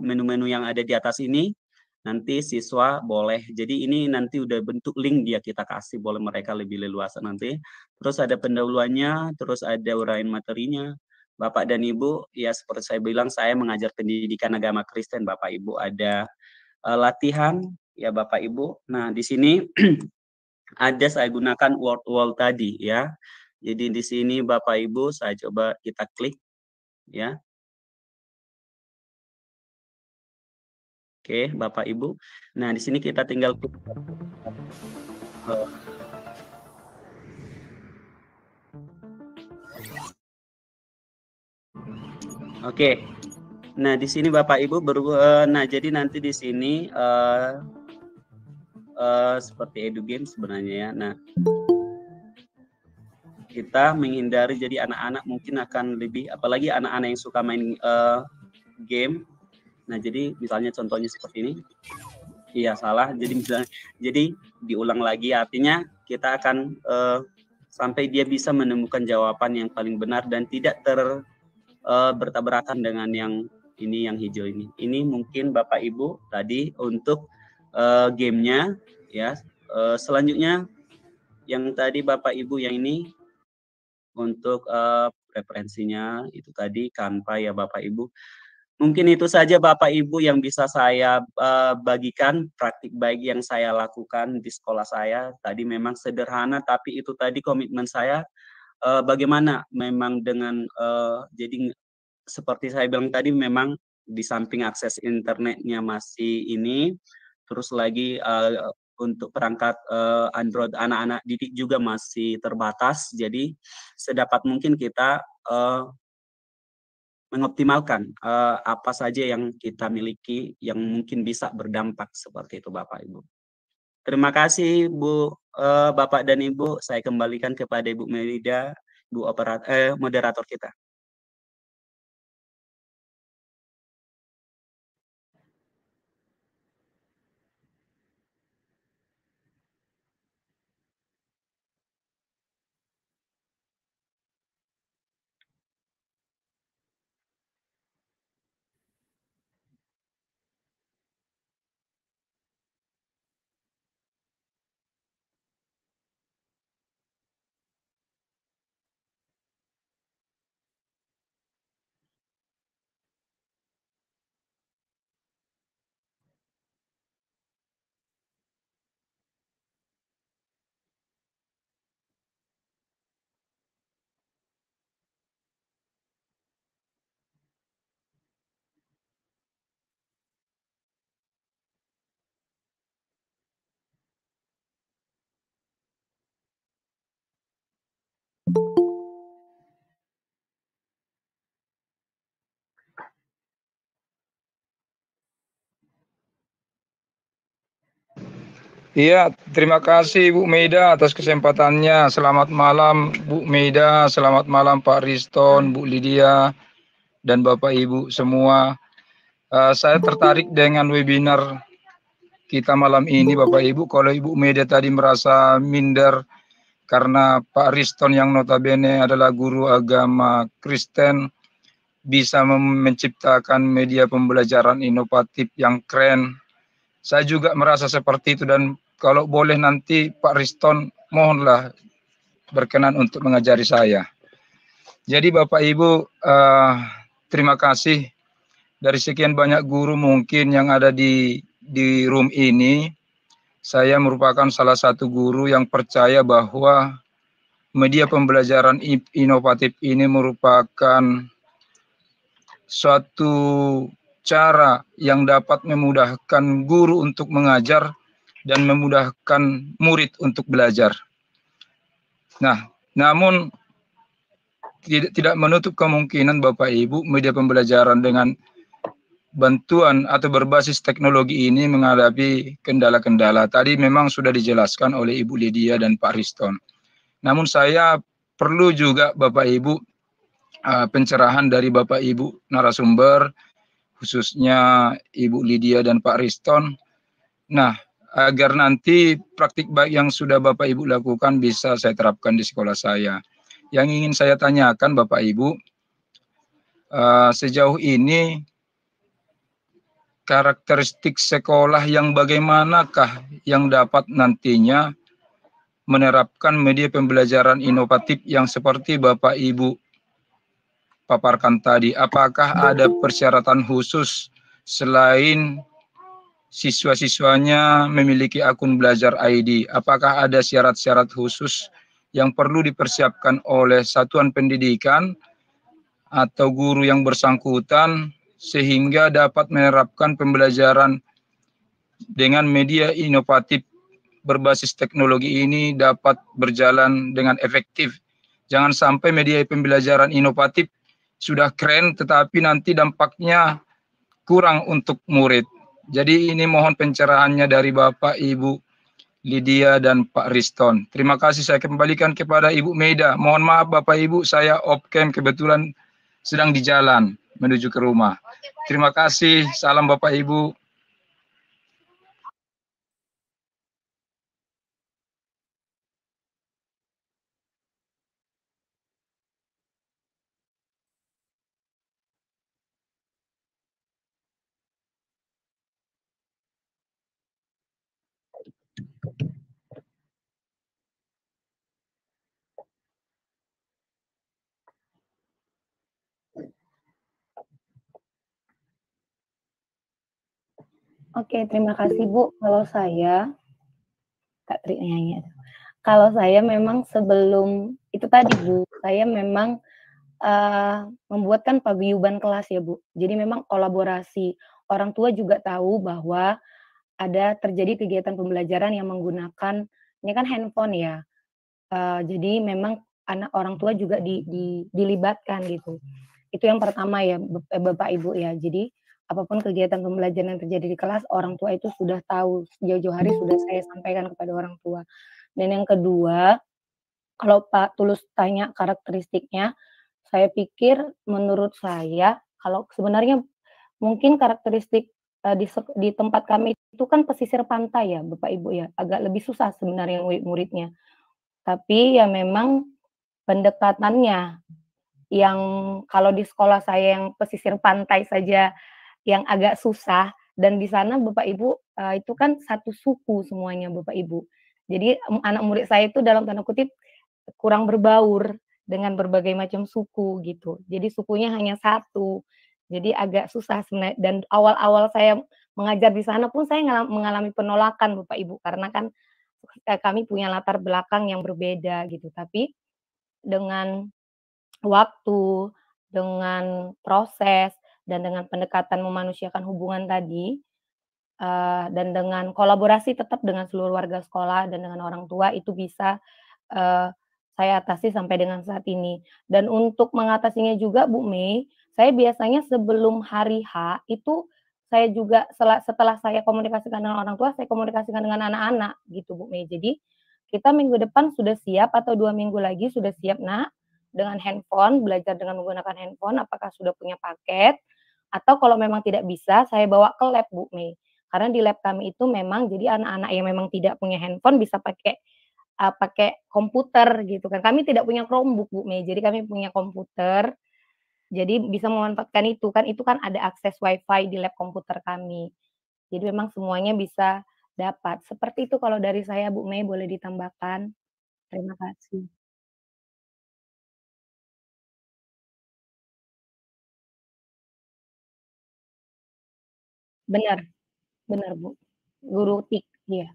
menu-menu yang ada di atas ini nanti siswa boleh. Jadi ini nanti udah bentuk link dia kita kasih, boleh mereka lebih leluasa nanti. Terus ada pendahuluannya, terus ada uraian materinya. Bapak dan Ibu, ya seperti saya bilang, saya mengajar pendidikan agama Kristen Bapak Ibu. Ada latihan ya Bapak Ibu. Nah, di sini ada saya gunakan word tadi ya. Jadi di sini Bapak Ibu saya coba kita klik ya. Oke, Bapak Ibu. Nah, di sini kita tinggal klik. Oke. Nah, di sini Bapak Ibu nah jadi nanti di sini seperti EduGame sebenarnya ya. Nah, kita menghindari jadi anak-anak mungkin akan lebih, apalagi anak-anak yang suka main game. Nah, jadi misalnya contohnya seperti ini. Iya, salah. Jadi misalnya, jadi diulang lagi, artinya kita akan sampai dia bisa menemukan jawaban yang paling benar dan tidak bertabrakan dengan yang ini, yang hijau ini. Ini mungkin Bapak Ibu tadi untuk gamenya ya. Selanjutnya yang tadi Bapak Ibu yang ini untuk referensinya itu tadi Canva ya Bapak Ibu. Mungkin itu saja Bapak Ibu yang bisa saya bagikan praktik baik yang saya lakukan di sekolah saya. Tadi memang sederhana tapi itu tadi komitmen saya bagaimana memang dengan jadi seperti saya bilang tadi memang di samping akses internetnya masih ini, terus lagi untuk perangkat Android anak-anak didik juga masih terbatas. Jadi sedapat mungkin kita mengoptimalkan apa saja yang kita miliki yang mungkin bisa berdampak seperti itu Bapak Ibu. Terima kasih Bu, Bapak dan Ibu. Saya kembalikan kepada Ibu Melida, Bu moderator kita. Iya, terima kasih Bu Meida atas kesempatannya. Selamat malam Bu Meida, selamat malam Pak Riston, Bu Lydia, dan Bapak Ibu semua. Saya tertarik dengan webinar kita malam ini Bapak Ibu. Kalau Ibu Meida tadi merasa minder karena Pak Riston yang notabene adalah guru agama Kristen bisa menciptakan media pembelajaran inovatif yang keren. Saya juga merasa seperti itu dan kalau boleh nanti Pak Riston mohonlah berkenan untuk mengajari saya. Jadi Bapak Ibu terima kasih dari sekian banyak guru mungkin yang ada di room ini. Saya merupakan salah satu guru yang percaya bahwa media pembelajaran inovatif ini merupakan suatu cara yang dapat memudahkan guru untuk mengajar dan memudahkan murid untuk belajar. Nah, namun tidak menutup kemungkinan Bapak Ibu media pembelajaran dengan bantuan atau berbasis teknologi ini menghadapi kendala-kendala. Tadi memang sudah dijelaskan oleh Ibu Lydia dan Pak Riston. Namun saya perlu juga Bapak Ibu pencerahan dari Bapak Ibu narasumber, khususnya Ibu Lydia dan Pak Riston. Nah, agar nanti praktik baik yang sudah Bapak Ibu lakukan bisa saya terapkan di sekolah saya. Yang ingin saya tanyakan Bapak Ibu, sejauh ini karakteristik sekolah yang bagaimanakah yang dapat nantinya menerapkan media pembelajaran inovatif yang seperti Bapak Ibu paparkan tadi? Apakah ada persyaratan khusus selain siswa-siswanya memiliki akun belajar ID? Apakah ada syarat-syarat khusus yang perlu dipersiapkan oleh satuan pendidikan atau guru yang bersangkutan sehingga dapat menerapkan pembelajaran dengan media inovatif berbasis teknologi ini dapat berjalan dengan efektif? Jangan sampai media pembelajaran inovatif sudah keren tetapi nanti dampaknya kurang untuk murid. Jadi ini mohon pencerahannya dari Bapak, Ibu Lydia dan Pak Riston. Terima kasih, saya kembalikan kepada Ibu Meida. Mohon maaf Bapak Ibu, saya off cam kebetulan sedang di jalan menuju ke rumah. Terima kasih, salam Bapak Ibu. Oke, terima kasih Bu. Kalau saya, Kak Tri nyanyi. Kalau saya memang sebelum itu tadi Bu, saya memang membuatkan paguyuban kelas ya Bu. Jadi memang kolaborasi. Orang tua juga tahu bahwa ada terjadi kegiatan pembelajaran yang menggunakan ini kan handphone ya. Jadi memang orang tua juga dilibatkan gitu. Itu yang pertama ya Bapak Ibu ya. Jadi apapun kegiatan pembelajaran yang terjadi di kelas, orang tua itu sudah tahu, jauh-jauh hari sudah saya sampaikan kepada orang tua. Dan yang kedua, kalau Pak Tulus tanya karakteristiknya, saya pikir menurut saya, kalau sebenarnya mungkin karakteristik, di tempat kami itu kan pesisir pantai ya Bapak Ibu ya, agak lebih susah sebenarnya murid-muridnya. Tapi ya memang pendekatannya yang kalau di sekolah saya yang pesisir pantai saja yang agak susah dan di sana Bapak Ibu, itu kan satu suku semuanya Bapak Ibu. Jadi anak murid saya itu dalam tanda kutip kurang berbaur dengan berbagai macam suku gitu. Jadi sukunya hanya satu. Jadi agak susah sebenarnya dan awal-awal saya mengajar di sana pun saya mengalami penolakan Bapak Ibu karena kan kami punya latar belakang yang berbeda gitu. Tapi dengan waktu, dengan proses, dan dengan pendekatan memanusiakan hubungan tadi, dan dengan kolaborasi tetap dengan seluruh warga sekolah dan dengan orang tua itu bisa, saya atasi sampai dengan saat ini. Dan untuk mengatasinya juga Bu Mei, saya biasanya sebelum hari H itu saya juga setelah saya komunikasikan dengan orang tua, saya komunikasikan dengan anak-anak gitu Bu Mei. Jadi, kita minggu depan sudah siap atau 2 minggu lagi sudah siap Nak, dengan handphone, belajar dengan menggunakan handphone, apakah sudah punya paket, atau kalau memang tidak bisa saya bawa ke lab Bu Mei. Karena di lab kami itu memang jadi anak-anak yang memang tidak punya handphone bisa pakai komputer gitu kan. Kami tidak punya Chromebook Bu Mei, jadi kami punya komputer, jadi bisa memanfaatkan itu kan ada akses WiFi di lab komputer kami. Jadi memang semuanya bisa dapat. Seperti itu kalau dari saya Bu Mei, boleh ditambahkan? Terima kasih. Benar benar Bu, guru TIK, iya.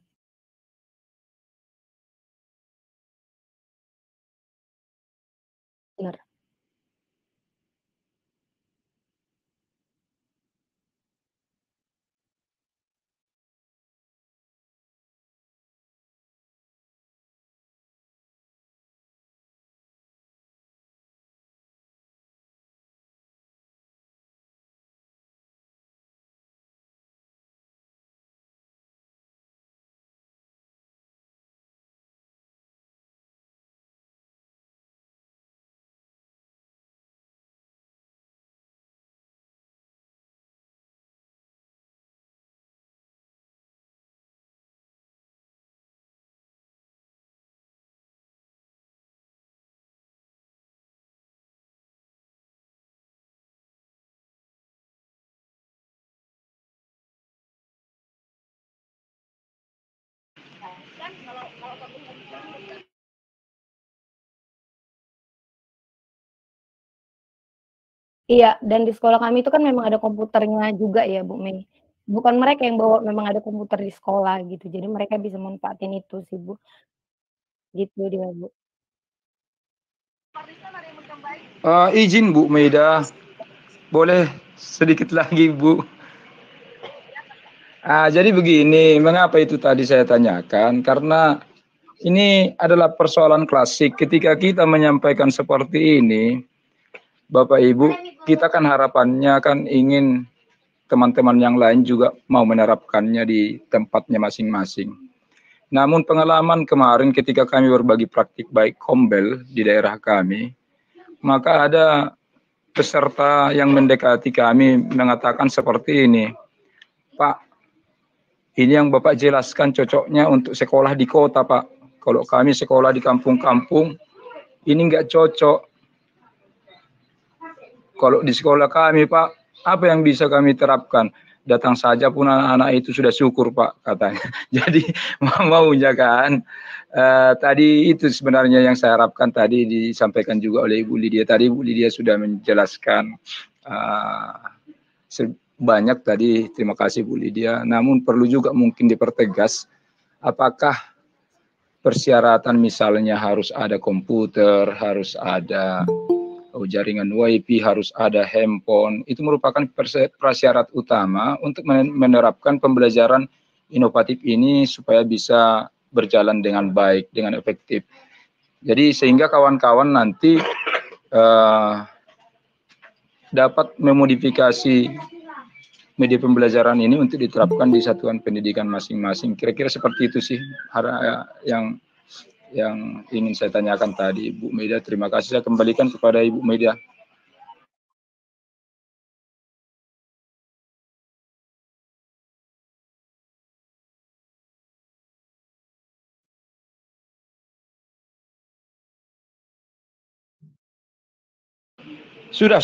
Benar. Iya, dan di sekolah kami itu kan memang ada komputernya juga ya, Bu Mei. Bukan mereka yang bawa, memang ada komputer di sekolah gitu. Jadi mereka bisa manfaatin itu sih, Bu. Gitu dia, Bu. Izin Bu Maida, boleh sedikit lagi Bu. Jadi begini, mengapa itu tadi saya tanyakan? Karena ini adalah persoalan klasik. Ketika kita menyampaikan seperti ini, Bapak Ibu, kita kan harapannya kan ingin teman-teman yang lain juga mau menerapkannya di tempatnya masing-masing. Namun pengalaman kemarin ketika kami berbagi praktik baik Kombel di daerah kami, maka ada peserta yang mendekati kami mengatakan seperti ini, Pak, ini yang Bapak jelaskan cocoknya untuk sekolah di kota, Pak. Kalau kami sekolah di kampung-kampung, ini enggak cocok. Kalau di sekolah kami, Pak, apa yang bisa kami terapkan? Datang saja pun anak-anak itu sudah syukur, Pak, katanya. Jadi maunya kan. Tadi itu sebenarnya yang saya harapkan tadi disampaikan juga oleh Ibu Lydia. Tadi Ibu Lydia sudah menjelaskan banyak tadi, terima kasih Bu Lydia. Namun perlu juga mungkin dipertegas, apakah persyaratan misalnya harus ada komputer, harus ada jaringan WiFi, harus ada handphone, itu merupakan prasyarat utama untuk menerapkan pembelajaran inovatif ini supaya bisa berjalan dengan baik, dengan efektif. Jadi sehingga kawan-kawan nanti dapat memodifikasi media pembelajaran ini untuk diterapkan di satuan pendidikan masing-masing. Kira-kira seperti itu sih yang ingin saya tanyakan tadi, Bu Maida. Terima kasih, saya kembalikan kepada Ibu Maida. Sudah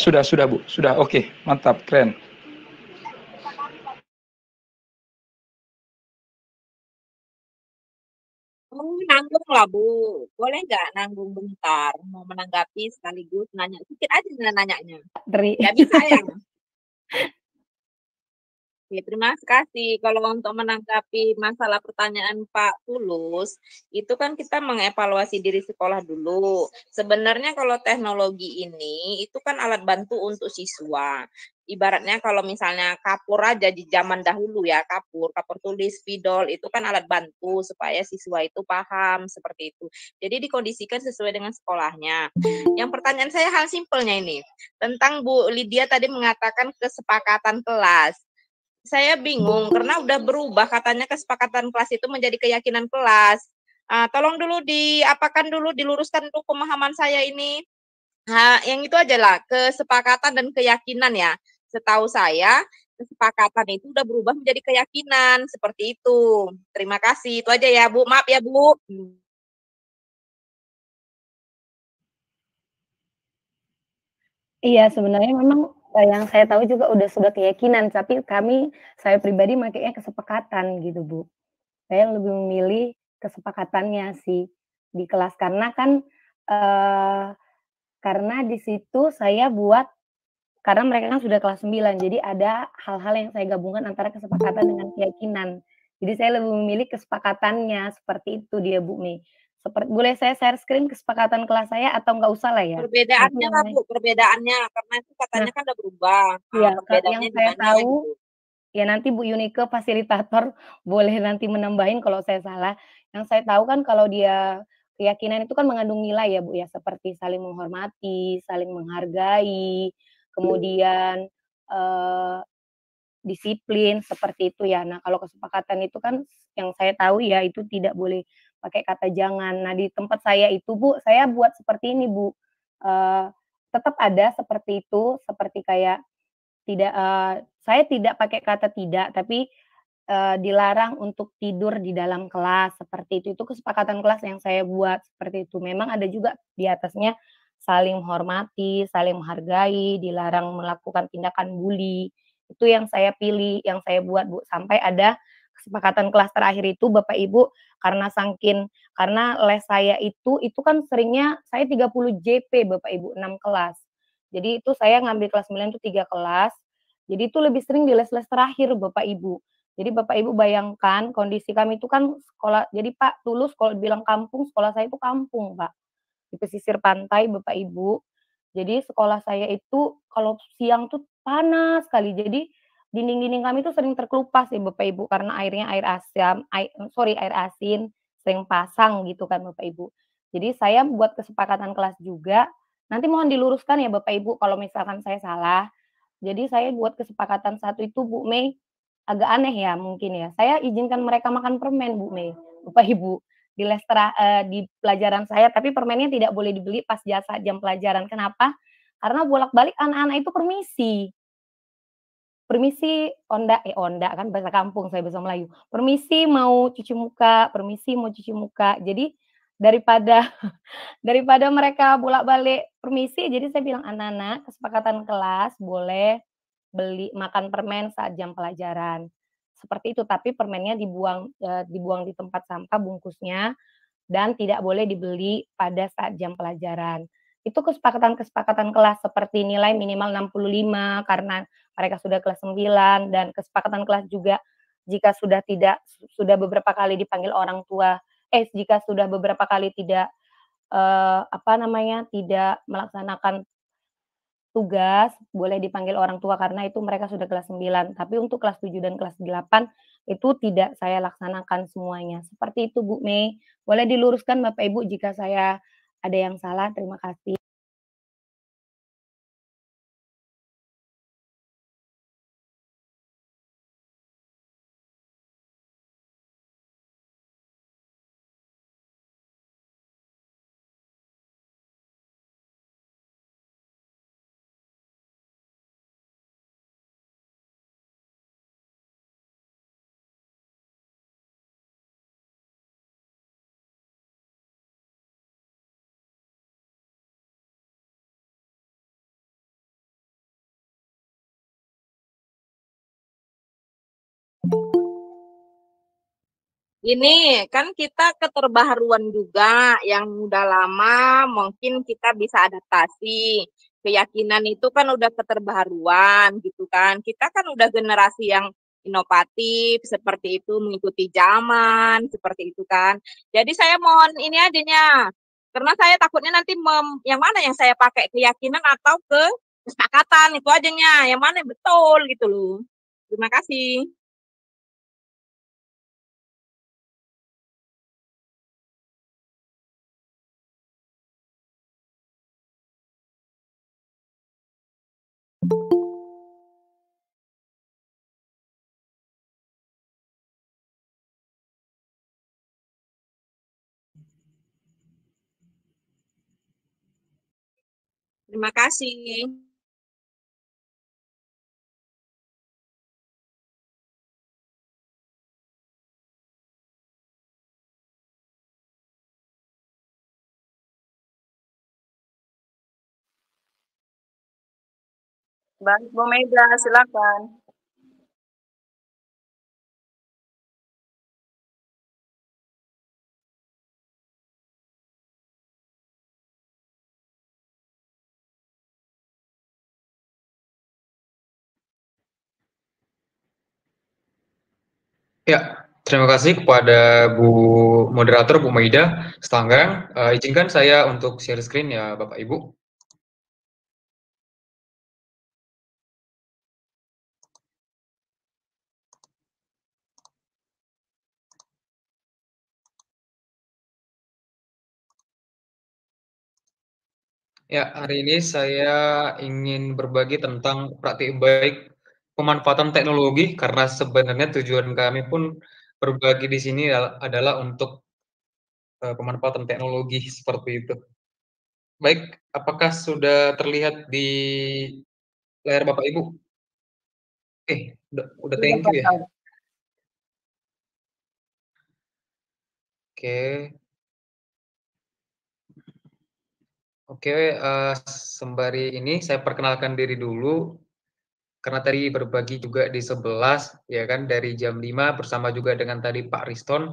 Bu, sudah oke, mantap, keren. Nanggung lah Bu, boleh nggak nanggung bentar, mau menanggapi sekaligus nanya, sedikit aja nanyanya. Ya bisa ya? Oke, terima kasih. Kalau untuk menanggapi masalah pertanyaan Pak Tulus, itu kan kita mengevaluasi diri sekolah dulu. Sebenarnya kalau teknologi ini, itu kan alat bantu untuk siswa. Ibaratnya kalau misalnya kapur aja di zaman dahulu ya, kapur tulis, spidol, itu kan alat bantu supaya siswa itu paham, seperti itu. Jadi dikondisikan sesuai dengan sekolahnya. Yang pertanyaan saya hal simpelnya ini, tentang Bu Lydia tadi mengatakan kesepakatan kelas. Saya bingung karena udah berubah katanya kesepakatan kelas itu menjadi keyakinan kelas. Tolong dulu diapakan dulu, diluruskan dulu pemahaman saya ini. Yang itu aja lah, kesepakatan dan keyakinan ya. Setahu saya, kesepakatan itu udah berubah menjadi keyakinan, seperti itu. Terima kasih, itu aja ya Bu, maaf ya Bu. Iya, sebenarnya memang yang saya tahu juga sudah keyakinan, tapi saya pribadi makanya kesepakatan gitu, Bu. Saya lebih memilih kesepakatannya sih di kelas karena kan, karena di situ saya buat karena mereka kan sudah kelas 9, jadi ada hal-hal yang saya gabungkan antara kesepakatan dengan keyakinan. Jadi saya lebih memilih kesepakatannya, seperti itu dia, Bu Mei. Boleh saya share screen kesepakatan kelas saya atau nggak usah lah ya? Perbedaannya lah Bu, perbedaannya, karena itu katanya kan udah berubah. Iya, yang saya gimana tahu, gitu? ya nanti Bu Yunike fasilitator boleh nanti menambahin kalau saya salah. Yang saya tahu kan kalau dia keyakinan itu kan mengandung nilai ya Bu ya, seperti saling menghormati, saling menghargai, kemudian, disiplin, seperti itu ya. Nah, kalau kesepakatan itu kan yang saya tahu ya itu tidak boleh pakai kata jangan. Nah, di tempat saya itu Bu, saya buat seperti ini Bu, tetap ada seperti itu, seperti kayak saya tidak pakai kata tidak, tapi, dilarang untuk tidur di dalam kelas, seperti itu. Itu kesepakatan kelas yang saya buat, seperti itu. Memang ada juga di atasnya saling menghormati, saling menghargai, dilarang melakukan tindakan bully. Itu yang saya pilih, yang saya buat, Bu, sampai ada kesepakatan kelas terakhir itu Bapak Ibu, karena les saya itu kan seringnya saya 30 JP Bapak Ibu, 6 kelas. Jadi itu saya ngambil kelas 9 itu 3 kelas, jadi itu lebih sering di les-les terakhir Bapak Ibu. Jadi Bapak Ibu bayangkan kondisi kami itu kan sekolah, jadi Pak Tulus kalau bilang kampung, sekolah saya itu kampung Pak, di pesisir pantai Bapak Ibu. Jadi sekolah saya itu kalau siang tuh panas sekali, jadi dinding-dinding kami tuh sering terkelupas ya Bapak Ibu, karena airnya air asin, sering pasang gitu kan Bapak Ibu. Jadi saya buat kesepakatan kelas juga, nanti mohon diluruskan ya Bapak Ibu kalau misalkan saya salah. Jadi saya buat kesepakatan satu itu Bu Mei, agak aneh ya mungkin ya, saya izinkan mereka makan permen Bu Mei, Bapak Ibu, di pelajaran saya, tapi permennya tidak boleh dibeli pas jam pelajaran. Kenapa? Karena bolak-balik anak-anak itu permisi. Permisi, onda kan bahasa kampung, saya bahasa Melayu. Permisi mau cuci muka, permisi mau cuci muka. Jadi daripada daripada mereka bolak-balik permisi, jadi saya bilang, "Anak-anak, kesepakatan kelas boleh beli makan permen saat jam pelajaran." Seperti itu, tapi permennya dibuang di tempat sampah bungkusnya dan tidak boleh dibeli pada saat jam pelajaran. Itu kesepakatan-kesepakatan kelas seperti nilai minimal 65 karena mereka sudah kelas 9 dan kesepakatan kelas juga jika sudah beberapa kali dipanggil orang tua, jika sudah beberapa kali tidak, tidak melaksanakan tugas, boleh dipanggil orang tua karena itu mereka sudah kelas 9. Tapi untuk kelas 7 dan kelas 8 itu tidak saya laksanakan semuanya. Seperti itu Bu Mei. Boleh diluruskan Bapak Ibu jika saya ada yang salah. Terima kasih. Ini kan kita keterbaharuan juga yang udah lama mungkin kita bisa adaptasi. Keyakinan itu kan udah keterbaharuan gitu kan. Kita kan udah generasi yang inovatif seperti itu, mengikuti zaman seperti itu kan. Jadi saya mohon ini adanya. Karena saya takutnya nanti yang mana yang saya pakai, keyakinan atau kesepakatan, itu adanya. Yang mana yang betul gitu loh. Terima kasih. Terima kasih. Baik, Bu Mega, silakan. Ya, terima kasih kepada Bu Moderator, Bu Maida. Sekarang izinkan saya untuk share screen ya Bapak Ibu. Ya, hari ini saya ingin berbagi tentang praktik baik pemanfaatan teknologi karena sebenarnya tujuan kami pun berbagi di sini adalah untuk pemanfaatan teknologi seperti itu. Baik, apakah sudah terlihat di layar Bapak Ibu? Udah thank you ya. Oke. Oke, sembari ini saya perkenalkan diri dulu. karena tadi berbagi juga di 11 ya kan dari jam 5 bersama juga dengan tadi Pak Riston.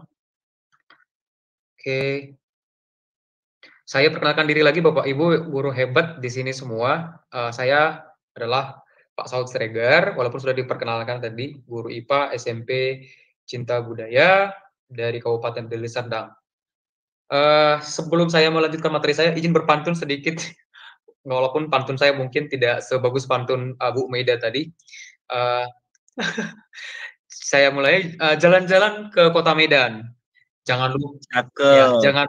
Oke. Saya perkenalkan diri lagi Bapak Ibu guru hebat di sini semua. Saya adalah Pak Saud Siregar, walaupun sudah diperkenalkan tadi, guru IPA SMP Cinta Budaya dari Kabupaten Deli Serdang. Sebelum saya melanjutkan materi saya, izin berpantun sedikit, walaupun pantun saya mungkin tidak sebagus pantun Bu Maida tadi. Saya mulai jalan-jalan ke Kota Medan. Jangan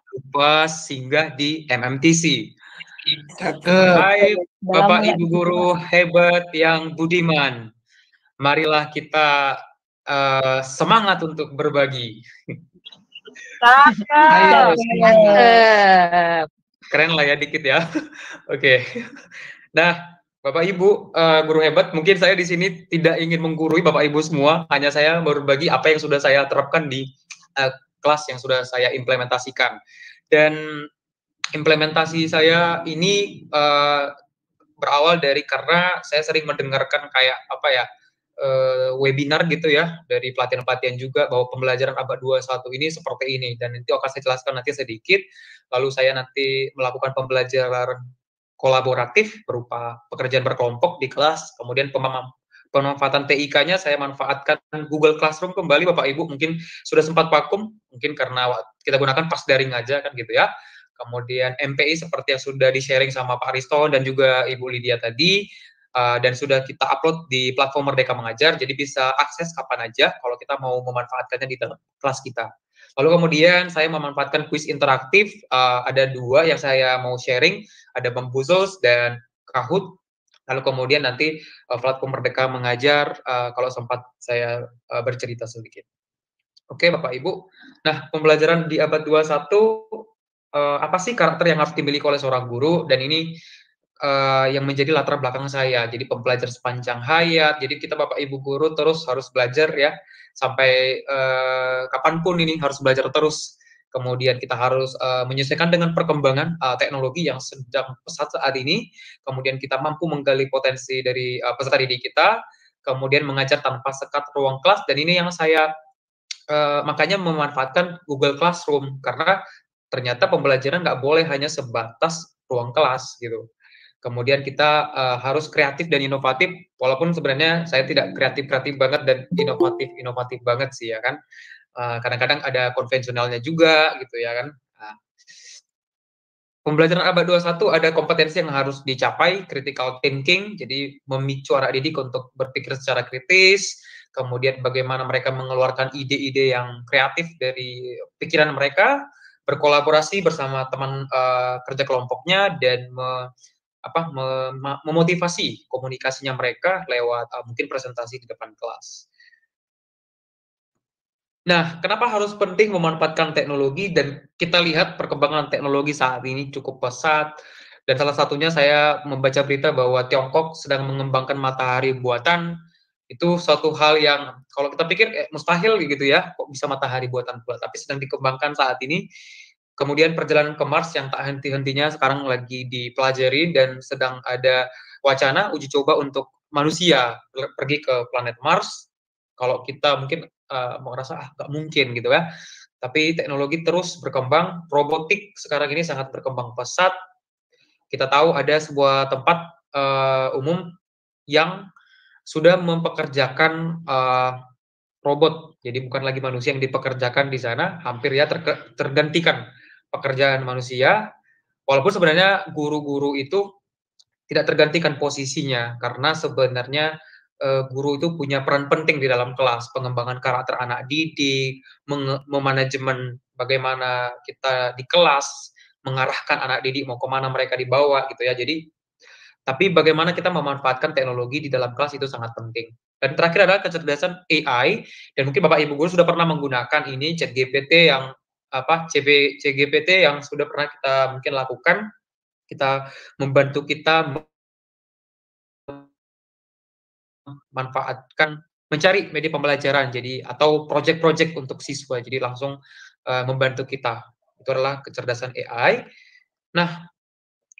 lupa singgah di MMTC. Hai Bapak Ibu guru hebat yang budiman, marilah kita semangat untuk berbagi. Ayo, keren lah ya dikit ya. Oke. Nah, Bapak Ibu guru hebat, mungkin saya di sini tidak ingin menggurui Bapak Ibu semua, hanya saya berbagi apa yang sudah saya terapkan di kelas yang sudah saya implementasikan. Dan implementasi saya ini berawal dari karena saya sering mendengarkan kayak apa ya, webinar gitu ya, dari pelatihan-pelatihan juga bahwa pembelajaran abad 21 ini seperti ini, dan nanti akan saya jelaskan nanti sedikit, lalu saya nanti melakukan pembelajaran kolaboratif berupa pekerjaan berkelompok di kelas, kemudian pemanfaatan TIK-nya saya manfaatkan Google Classroom kembali Bapak Ibu, mungkin sudah sempat vakum, mungkin karena kita gunakan pas daring aja kan gitu ya. Kemudian MPI seperti yang sudah di-sharing sama Pak Riston dan juga Ibu Lydia tadi, dan sudah kita upload di platform Merdeka Mengajar, jadi bisa akses kapan aja kalau kita mau memanfaatkannya di dalam kelas kita. Lalu kemudian saya memanfaatkan kuis interaktif, ada 2 yang saya mau sharing, ada Bambuzzles dan Kahoot. Lalu kemudian nanti platform Merdeka Mengajar kalau sempat saya bercerita sedikit. Oke Bapak Ibu, nah pembelajaran di abad 21 apa sih karakter yang harus dimiliki oleh seorang guru, dan ini yang menjadi latar belakang saya. Jadi pembelajar sepanjang hayat, jadi kita Bapak Ibu guru terus harus belajar ya, sampai kapanpun ini harus belajar terus. Kemudian kita harus menyesuaikan dengan perkembangan teknologi yang sedang pesat saat ini. Kemudian kita mampu menggali potensi dari peserta didik kita, kemudian mengajar tanpa sekat ruang kelas, dan ini yang saya makanya memanfaatkan Google Classroom, karena ternyata pembelajaran nggak boleh hanya sebatas ruang kelas gitu. Kemudian kita harus kreatif dan inovatif, walaupun sebenarnya saya tidak kreatif-kreatif banget dan inovatif banget sih ya kan. Kadang-kadang ada konvensionalnya juga gitu ya kan. Nah, pembelajaran abad 21 ada kompetensi yang harus dicapai, critical thinking, jadi memicu anak didik untuk berpikir secara kritis, kemudian bagaimana mereka mengeluarkan ide-ide yang kreatif dari pikiran mereka, berkolaborasi bersama teman kerja kelompoknya, dan memotivasi komunikasinya mereka lewat mungkin presentasi di depan kelas. Nah, kenapa harus penting memanfaatkan teknologi, dan kita lihat perkembangan teknologi saat ini cukup pesat, dan salah satunya saya membaca berita bahwa Tiongkok sedang mengembangkan matahari buatan. Itu suatu hal yang kalau kita pikir mustahil gitu ya, kok bisa matahari buatan pula, tapi sedang dikembangkan saat ini. Kemudian perjalanan ke Mars yang tak henti-hentinya sekarang lagi dipelajari, dan sedang ada wacana uji coba untuk manusia pergi ke planet Mars. Kalau kita mungkin merasa nggak mungkin gitu ya, tapi teknologi terus berkembang, robotik sekarang ini sangat berkembang pesat. Kita tahu ada sebuah tempat umum yang sudah mempekerjakan robot, jadi bukan lagi manusia yang dipekerjakan di sana, hampir ya tergantikan pekerjaan manusia, walaupun sebenarnya guru-guru itu tidak tergantikan posisinya, karena sebenarnya guru itu punya peran penting di dalam kelas, pengembangan karakter anak didik, memanajemen bagaimana kita di kelas, mengarahkan anak didik mau kemana mereka dibawa gitu ya. Jadi, tapi bagaimana kita memanfaatkan teknologi di dalam kelas itu sangat penting. Dan terakhir adalah kecerdasan AI, dan mungkin Bapak Ibu guru sudah pernah menggunakan ini ChatGPT yang CGPT yang sudah pernah kita mungkin lakukan, kita membantu kita manfaatkan mencari media pembelajaran, jadi atau project-project untuk siswa, jadi langsung membantu kita. Itu adalah kecerdasan AI. Nah,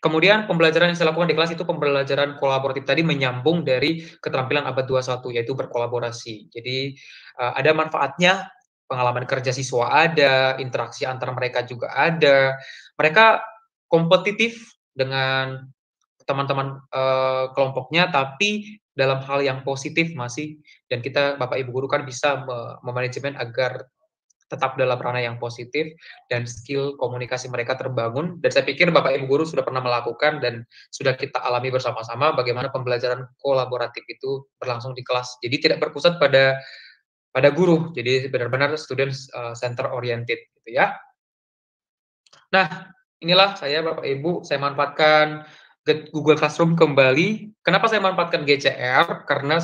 Kemudian pembelajaran yang saya lakukan di kelas itu pembelajaran kolaboratif tadi menyambung dari keterampilan abad 21 yaitu berkolaborasi. Jadi ada manfaatnya, pengalaman kerja siswa ada, interaksi antar mereka juga ada. Mereka kompetitif dengan teman-teman kelompoknya, tapi dalam hal yang positif masih, dan kita Bapak Ibu guru kan bisa memanajemen agar tetap dalam ranah yang positif dan skill komunikasi mereka terbangun. Dan saya pikir Bapak Ibu guru sudah pernah melakukan dan sudah kita alami bersama-sama bagaimana pembelajaran kolaboratif itu berlangsung di kelas. Jadi tidak berpusat pada guru, jadi benar-benar student center oriented gitu ya. Nah, inilah saya Bapak Ibu, saya manfaatkan Google Classroom kembali. Kenapa saya manfaatkan GCR? Karena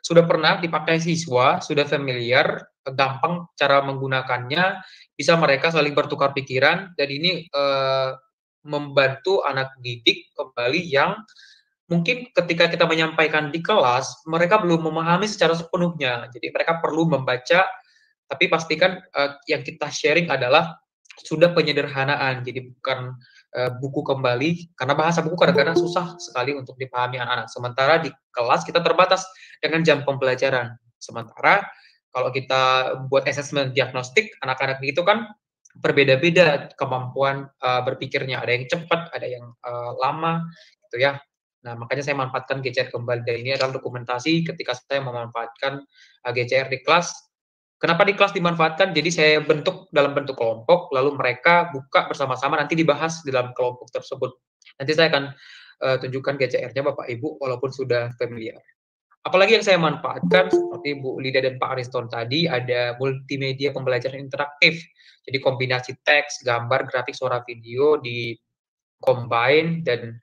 sudah pernah dipakai siswa, sudah familiar, gampang cara menggunakannya, bisa mereka saling bertukar pikiran, dan ini membantu anak didik kembali yang mungkin ketika kita menyampaikan di kelas, mereka belum memahami secara sepenuhnya. Jadi mereka perlu membaca, tapi pastikan yang kita sharing adalah sudah penyederhanaan, jadi bukan buku kembali, karena bahasa buku kadang-kadang susah sekali untuk dipahami anak-anak. Sementara di kelas kita terbatas dengan jam pembelajaran. Sementara kalau kita buat assessment diagnostik, anak-anak itu kan berbeda-beda kemampuan berpikirnya. Ada yang cepat, ada yang lama, gitu ya. Nah, makanya saya manfaatkan GCR kembali. Dan ini adalah dokumentasi ketika saya memanfaatkan GCR di kelas. Kenapa di kelas dimanfaatkan? Jadi saya bentuk dalam bentuk kelompok, lalu mereka buka bersama-sama, nanti dibahas di dalam kelompok tersebut. Nanti saya akan tunjukkan GCR-nya Bapak Ibu, walaupun sudah familiar. Apalagi yang saya manfaatkan, seperti Bu Lida dan Pak Ariston tadi, ada multimedia pembelajaran interaktif. Jadi kombinasi teks, gambar, grafik, suara, video di combine, dan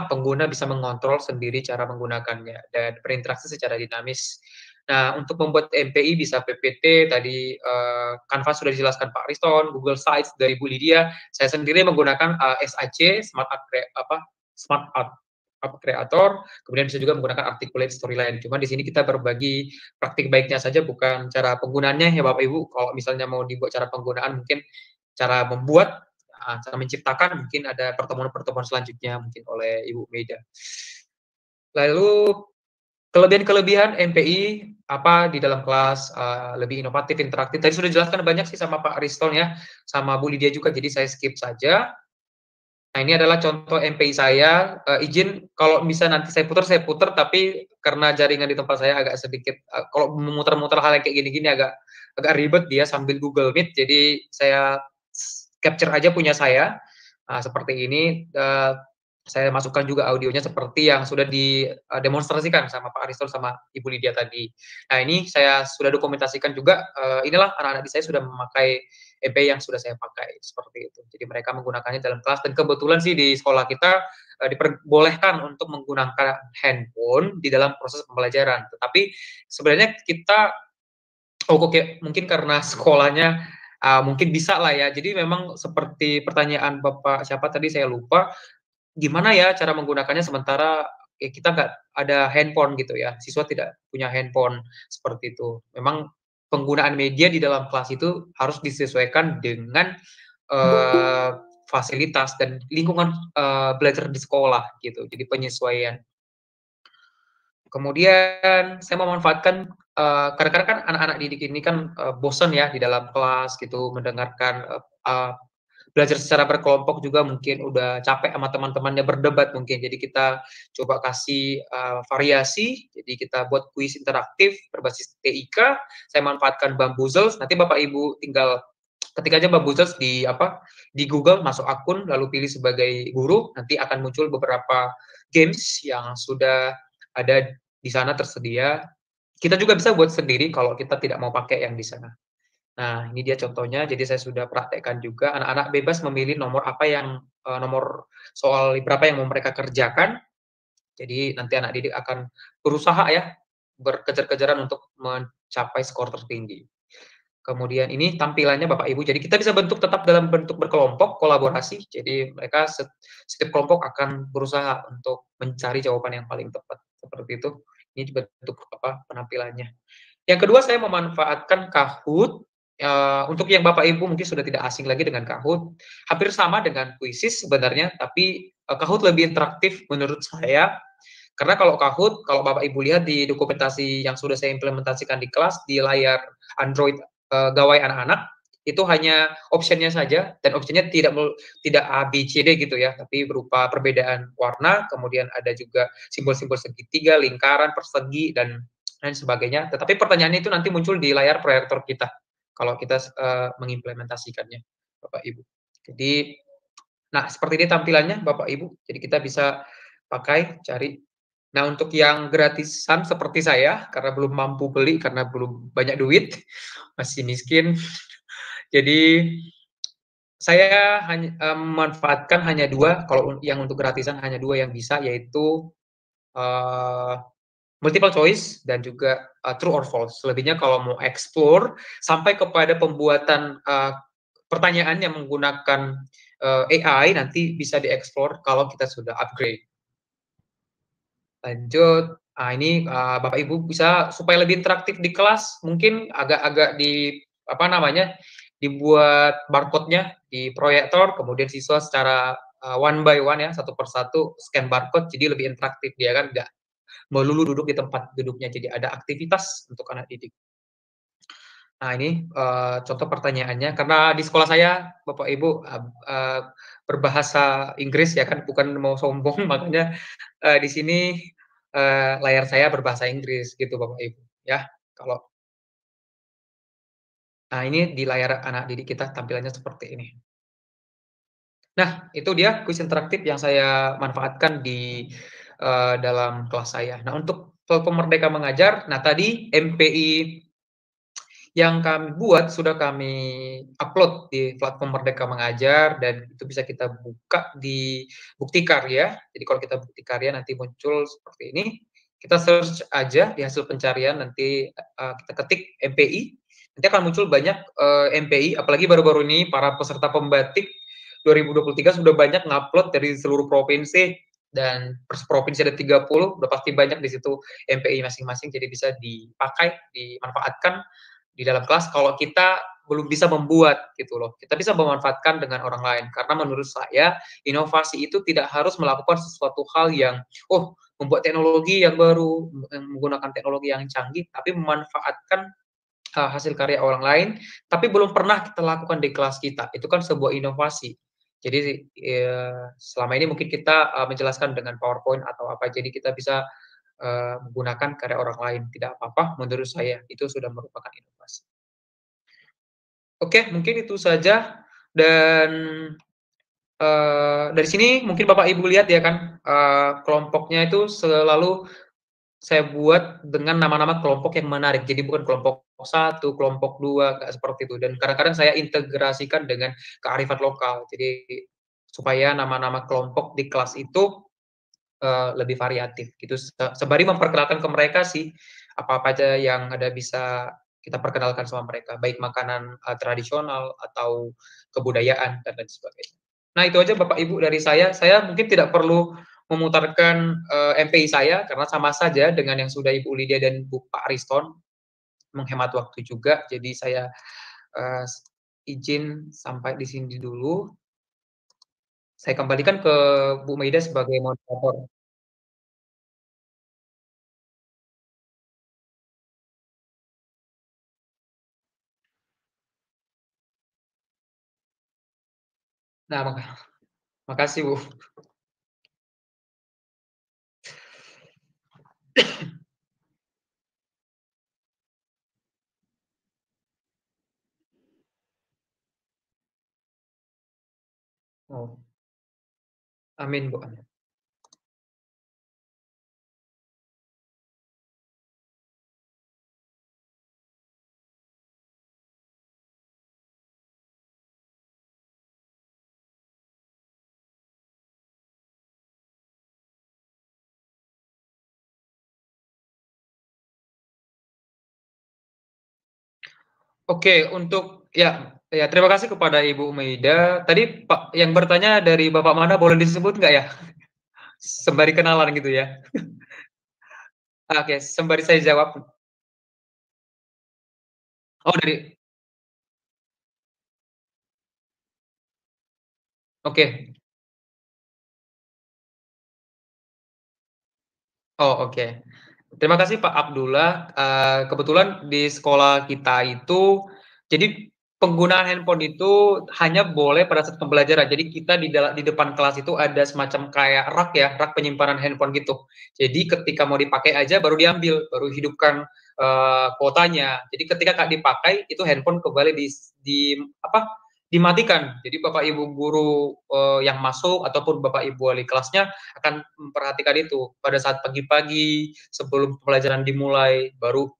pengguna bisa mengontrol sendiri cara menggunakannya dan berinteraksi secara dinamis. Nah, untuk membuat MPI bisa PPT, tadi Canva sudah dijelaskan Pak Ariston, Google Sites dari Bu Lydia. Saya sendiri menggunakan SAC, Smart Art Creator, kemudian bisa juga menggunakan Articulate Storyline. Cuma di sini kita berbagi praktik baiknya saja, bukan cara penggunaannya ya Bapak Ibu. Kalau misalnya mau dibuat cara penggunaan, mungkin cara membuat, cara menciptakan, mungkin ada pertemuan-pertemuan selanjutnya mungkin oleh Ibu Meida. Lalu kelebihan-kelebihan MPI apa di dalam kelas, lebih inovatif, interaktif. Tadi sudah dijelaskan banyak sih sama Pak Ariston ya, sama Bu Lydia juga, jadi saya skip saja. Nah, ini adalah contoh MPI saya. Izin kalau bisa nanti saya putar, tapi karena jaringan di tempat saya agak sedikit, kalau memutar-mutar hal yang kayak gini-gini agak ribet dia sambil Google Meet, jadi saya capture aja punya saya. Seperti ini. Saya masukkan juga audionya seperti yang sudah didemonstrasikan sama Pak Ariston sama Ibu Lydia tadi. Nah, ini saya sudah dokumentasikan juga, inilah anak-anak di saya sudah memakai MPI yang sudah saya pakai, seperti itu. Jadi mereka menggunakannya dalam kelas, dan kebetulan sih di sekolah kita diperbolehkan untuk menggunakan handphone di dalam proses pembelajaran. Tetapi sebenarnya kita, mungkin karena sekolahnya mungkin bisa lah ya. Jadi memang seperti pertanyaan Bapak siapa tadi saya lupa, gimana ya cara menggunakannya sementara kita nggak ada handphone gitu ya, siswa tidak punya handphone, seperti itu. Memang penggunaan media di dalam kelas itu harus disesuaikan dengan fasilitas dan lingkungan belajar di sekolah gitu, jadi penyesuaian. Kemudian saya memanfaatkan, kadang-kadang kan anak-anak didik ini kan bosan ya di dalam kelas gitu, mendengarkan belajar secara berkelompok juga mungkin udah capek sama teman-temannya berdebat mungkin. Jadi kita coba kasih variasi, jadi kita buat kuis interaktif berbasis TIK. Saya manfaatkan Bamboozles. Nanti Bapak Ibu tinggal ketik aja Bamboozles di Google, masuk akun, lalu pilih sebagai guru. Nanti akan muncul beberapa games yang sudah ada di sana tersedia. Kita juga bisa buat sendiri kalau kita tidak mau pakai yang di sana. Nah, ini dia contohnya. Jadi saya sudah praktekkan juga. Anak-anak bebas memilih nomor apa yang nomor soal berapa yang mau mereka kerjakan. Jadi nanti anak didik akan berusaha ya, berkejar-kejaran untuk mencapai skor tertinggi. Kemudian ini tampilannya Bapak Ibu. Jadi kita bisa bentuk tetap dalam bentuk berkelompok, kolaborasi. Jadi mereka setiap kelompok akan berusaha untuk mencari jawaban yang paling tepat. Seperti itu. Ini bentuk penampilannya. Yang kedua, saya memanfaatkan Kahoot. untuk yang Bapak Ibu mungkin sudah tidak asing lagi dengan Kahoot, hampir sama dengan Quizizz sebenarnya, tapi Kahoot lebih interaktif menurut saya. Karena kalau Kahoot, kalau Bapak Ibu lihat di dokumentasi yang sudah saya implementasikan di kelas, di layar Android gawai anak-anak, itu hanya optionnya saja, dan optionnya tidak A, B, C, D gitu ya, tapi berupa perbedaan warna, kemudian ada juga simbol-simbol segitiga, lingkaran, persegi, dan lain sebagainya. Tetapi pertanyaannya itu nanti muncul di layar proyektor kita, kalau kita mengimplementasikannya, Bapak Ibu. Jadi, nah seperti ini tampilannya Bapak Ibu, jadi kita bisa pakai, cari. Nah untuk yang gratisan seperti saya, karena belum mampu beli, karena belum banyak duit, masih miskin, jadi saya hanya memanfaatkan hanya 2, kalau yang untuk gratisan hanya 2 yang bisa, yaitu multiple choice dan juga true or false. Selebihnya kalau mau explore sampai kepada pembuatan pertanyaan yang menggunakan AI, nanti bisa dieksplor kalau kita sudah upgrade. Lanjut, ini Bapak Ibu bisa supaya lebih interaktif di kelas, mungkin agak-agak dibuat barcode-nya di proyektor, kemudian siswa secara one by one ya, satu persatu scan barcode, jadi lebih interaktif, dia kan nggak melulu duduk di tempat duduknya, jadi ada aktivitas untuk anak didik. Nah ini contoh pertanyaannya, karena di sekolah saya Bapak Ibu berbahasa Inggris ya kan, bukan mau sombong, makanya di sini layar saya berbahasa Inggris gitu Bapak Ibu ya. Nah ini di layar anak didik kita tampilannya seperti ini. Nah itu dia kuis interaktif yang saya manfaatkan di dalam kelas saya. Nah untuk platform Merdeka Mengajar, nah tadi MPI yang kami buat sudah kami upload di platform Merdeka Mengajar, dan itu bisa kita buka di bukti karya. Jadi kalau kita bukti karya nanti muncul seperti ini. Kita search aja di hasil pencarian, nanti kita ketik MPI. Nanti akan muncul banyak MPI, apalagi baru-baru ini para peserta pembatik 2023 sudah banyak ngupload dari seluruh provinsi, dan per provinsi ada 30, udah pasti banyak di situ MPI masing-masing, jadi bisa dipakai, dimanfaatkan di dalam kelas kalau kita belum bisa membuat gitu loh. Kita bisa memanfaatkan dengan orang lain, karena menurut saya inovasi itu tidak harus melakukan sesuatu hal yang membuat teknologi yang baru, menggunakan teknologi yang canggih, tapi memanfaatkan hasil karya orang lain, tapi belum pernah kita lakukan di kelas kita. Itu kan sebuah inovasi. Jadi selama ini mungkin kita menjelaskan dengan PowerPoint atau apa, jadi kita bisa menggunakan karya orang lain, tidak apa-apa menurut saya, itu sudah merupakan inovasi. Oke, mungkin itu saja, dan dari sini mungkin Bapak Ibu lihat ya kan, kelompoknya itu selalu saya buat dengan nama-nama kelompok yang menarik, jadi bukan kelompok 1, kelompok 2, nggak seperti itu, dan kadang-kadang saya integrasikan dengan kearifan lokal, jadi supaya nama-nama kelompok di kelas itu lebih variatif gitu, sembari memperkenalkan ke mereka sih apa-apa aja yang ada bisa kita perkenalkan sama mereka, baik makanan tradisional atau kebudayaan dan lain sebagainya. Nah itu aja Bapak Ibu dari saya mungkin tidak perlu memutarkan MPI saya karena sama saja dengan yang sudah Ibu Lydia dan Pak Riston, menghemat waktu juga, jadi saya izin sampai di sini dulu. Saya kembalikan ke Bu Maida sebagai moderator. Nah, makasih Bu. Amin Bu. Amin. Oke, untuk ya terima kasih kepada Ibu Maida. Tadi Pak yang bertanya dari Bapak mana, boleh disebut nggak ya? Sembari kenalan gitu ya. Oke, sembari saya jawab. Oh, Oke. Oh, oke. Terima kasih Pak Abdullah. Kebetulan di sekolah kita itu, jadi penggunaan handphone itu hanya boleh pada saat pembelajaran. Jadi kita di depan kelas itu ada semacam kayak rak ya, rak penyimpanan handphone gitu. Jadi ketika mau dipakai aja baru diambil, baru hidupkan kuotanya. Jadi ketika Kak dipakai, itu handphone kembali dimatikan. Jadi Bapak Ibu guru yang masuk ataupun Bapak Ibu wali kelasnya akan memperhatikan itu pada saat pagi-pagi sebelum pembelajaran dimulai, baru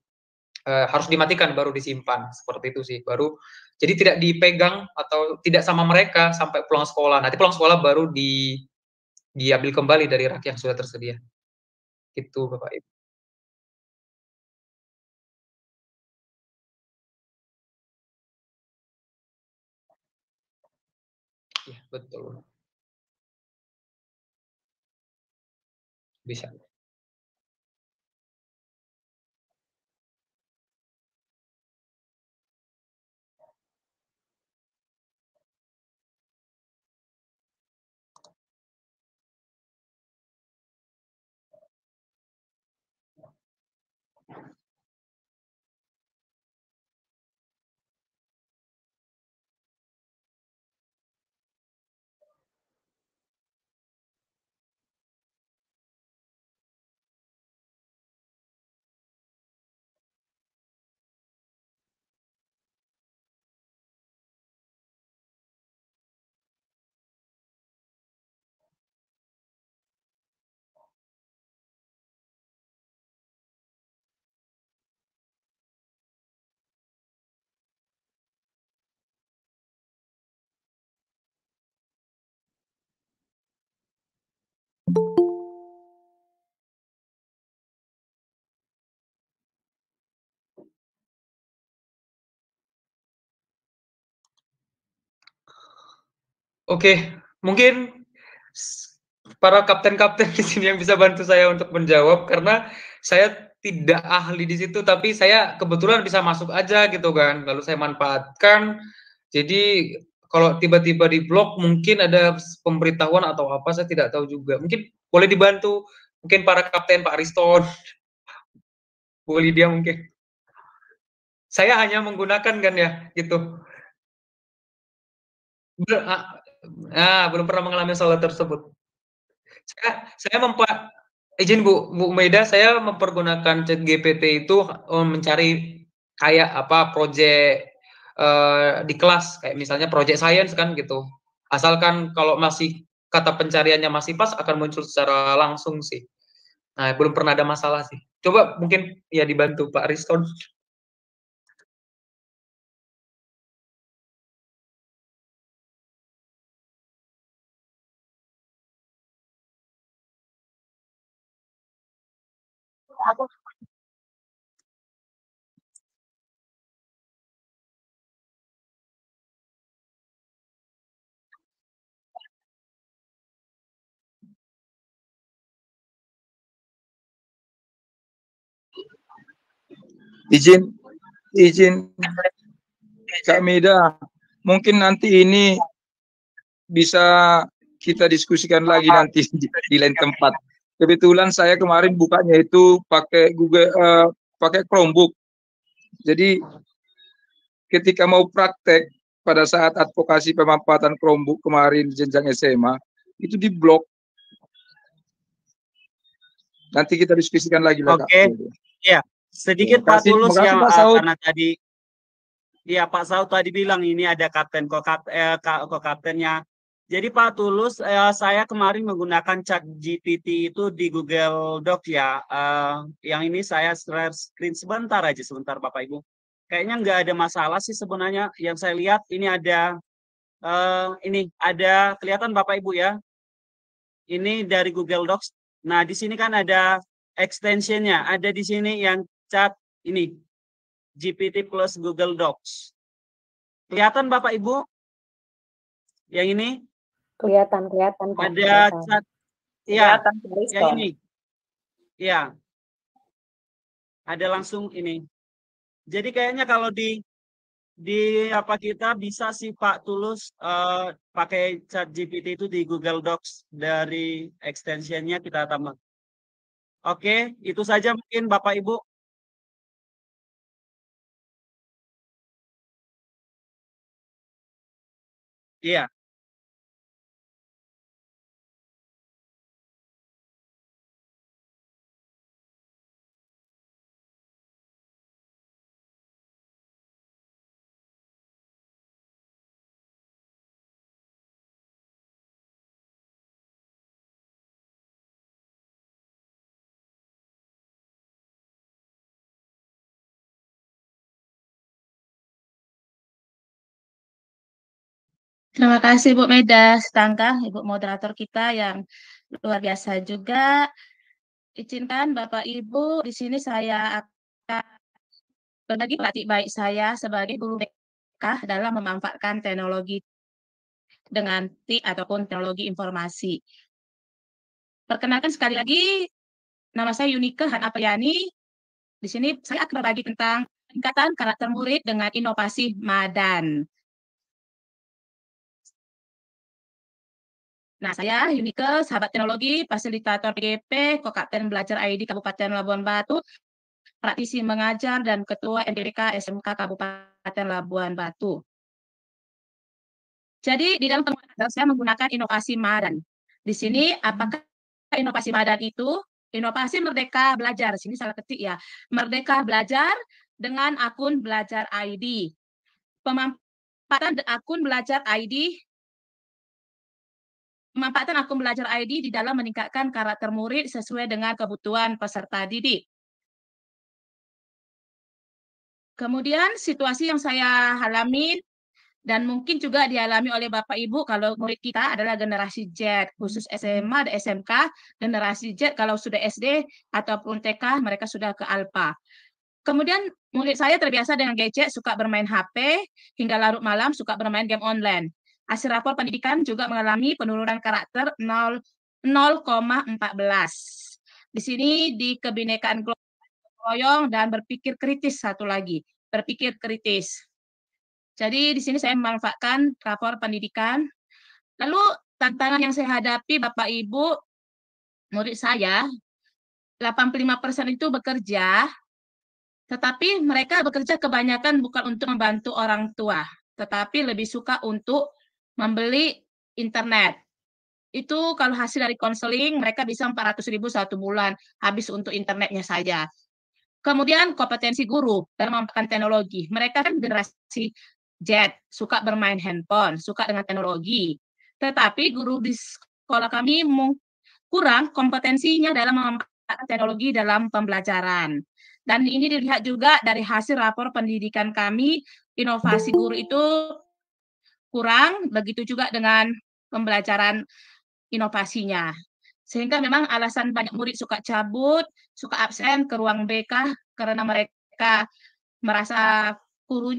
harus dimatikan, baru disimpan seperti itu sih. Baru jadi tidak dipegang atau tidak sama mereka sampai pulang sekolah. Nanti pulang sekolah baru diambil kembali dari rak yang sudah tersedia. Itu Bapak Ibu. Iya, betul. Bisa. Oke, mungkin para kapten-kapten di sini yang bisa bantu saya untuk menjawab karena saya tidak ahli di situ, tapi saya kebetulan bisa masuk aja gitu kan, lalu saya manfaatkan. Jadi kalau tiba-tiba di blok mungkin ada pemberitahuan atau apa, saya tidak tahu juga. Mungkin boleh dibantu, mungkin para kapten, Pak Riston, Bu Lydia mungkin. Saya hanya menggunakan kan ya, gitu. Belum pernah mengalami masalah tersebut. Saya izin Bu Maida, saya mempergunakan ChatGPT itu mencari kayak apa project di kelas, kayak misalnya project science kan gitu. Asalkan kalau masih kata pencariannya masih pas akan muncul secara langsung sih. Nah, belum pernah ada masalah sih. Coba mungkin ya dibantu Pak Riston. Izin Kak Mida, mungkin nanti ini bisa kita diskusikan lagi nanti di lain tempat. Kebetulan saya kemarin bukanya itu pakai Google, pakai Chromebook. Jadi ketika mau praktek pada saat advokasi pemanfaatan Chromebook kemarin jenjang SMA itu di blok. Nanti kita diskusikan lagi lah. Oke, ya sedikit Pak Tulus yang karena tadi, ya Pak Saud tadi bilang ini ada kapten ko-kaptennya. Jadi Pak Tulus, saya kemarin menggunakan ChatGPT itu di Google Doc ya. Yang ini saya share screen sebentar aja, sebentar Bapak Ibu. Kayaknya nggak ada masalah sih sebenarnya. Yang saya lihat ini ada, kelihatan Bapak Ibu ya. Ini dari Google Docs. Nah di sini kan ada extensionnya. Ada di sini yang chat ini GPT plus Google Docs. Kelihatan Bapak Ibu? Yang ini? Kelihatan. Ada chat. Iya, yang ini. Iya. Ada langsung ini. Jadi kayaknya kalau di di apa kita bisa sih Pak Tulus pakai chat GPT itu di Google Docs dari extensionnya kita tambah. Oke, itu saja mungkin Bapak Ibu. Iya. Terima kasih Bu Meda Setangkah, Ibu moderator kita yang luar biasa juga. Izinkan Bapak Ibu, di sini saya akan berbagi praktik baik saya sebagai guru BK dalam memanfaatkan teknologi dengan TIK ataupun teknologi informasi. Perkenalkan sekali lagi, nama saya Yunike Hanapriani. Di sini saya akan berbagi tentang peningkatan karakter murid dengan inovasi Madan. Nah, saya Yunike, sahabat teknologi, fasilitator PGP, Kokapten Belajar ID Kabupaten Labuan Batu, praktisi mengajar, dan Ketua MPK SMK Kabupaten Labuan Batu. Jadi, di dalam penguatan saya menggunakan inovasi Madan. Di sini, apakah inovasi Madan itu? Inovasi Merdeka Belajar. Sini salah ketik ya. Merdeka Belajar dengan akun Belajar ID. Pemanfaatan akun Belajar ID Memanfaatkan akun Belajar ID di dalam meningkatkan karakter murid sesuai dengan kebutuhan peserta didik. Kemudian situasi yang saya alami dan mungkin juga dialami oleh Bapak Ibu kalau murid kita adalah generasi Z, khusus SMA dan SMK, generasi Z kalau sudah SD ataupun TK mereka sudah ke Alpha. Kemudian murid saya terbiasa dengan gadget, suka bermain HP, hingga larut malam suka bermain game online. Hasil rapor pendidikan juga mengalami penurunan karakter 0,14. Di sini di kebinekaan gotong dan berpikir kritis satu lagi, berpikir kritis. Jadi di sini saya memanfaatkan rapor pendidikan. Lalu tantangan yang saya hadapi Bapak Ibu, murid saya 85% itu bekerja, tetapi mereka bekerja kebanyakan bukan untuk membantu orang tua, tetapi lebih suka untuk membeli internet. Itu kalau hasil dari konseling, mereka bisa 400.000 satu bulan, habis untuk internetnya saja. Kemudian kompetensi guru dalam memanfaatkan teknologi. Mereka kan generasi Z, suka bermain handphone, suka dengan teknologi. Tetapi guru di sekolah kami kurang kompetensinya dalam memanfaatkan teknologi dalam pembelajaran. Dan ini dilihat juga dari hasil rapor pendidikan kami, inovasi guru itu kurang, begitu juga dengan pembelajaran inovasinya. Sehingga memang alasan banyak murid suka cabut, suka absen ke ruang BK karena mereka merasa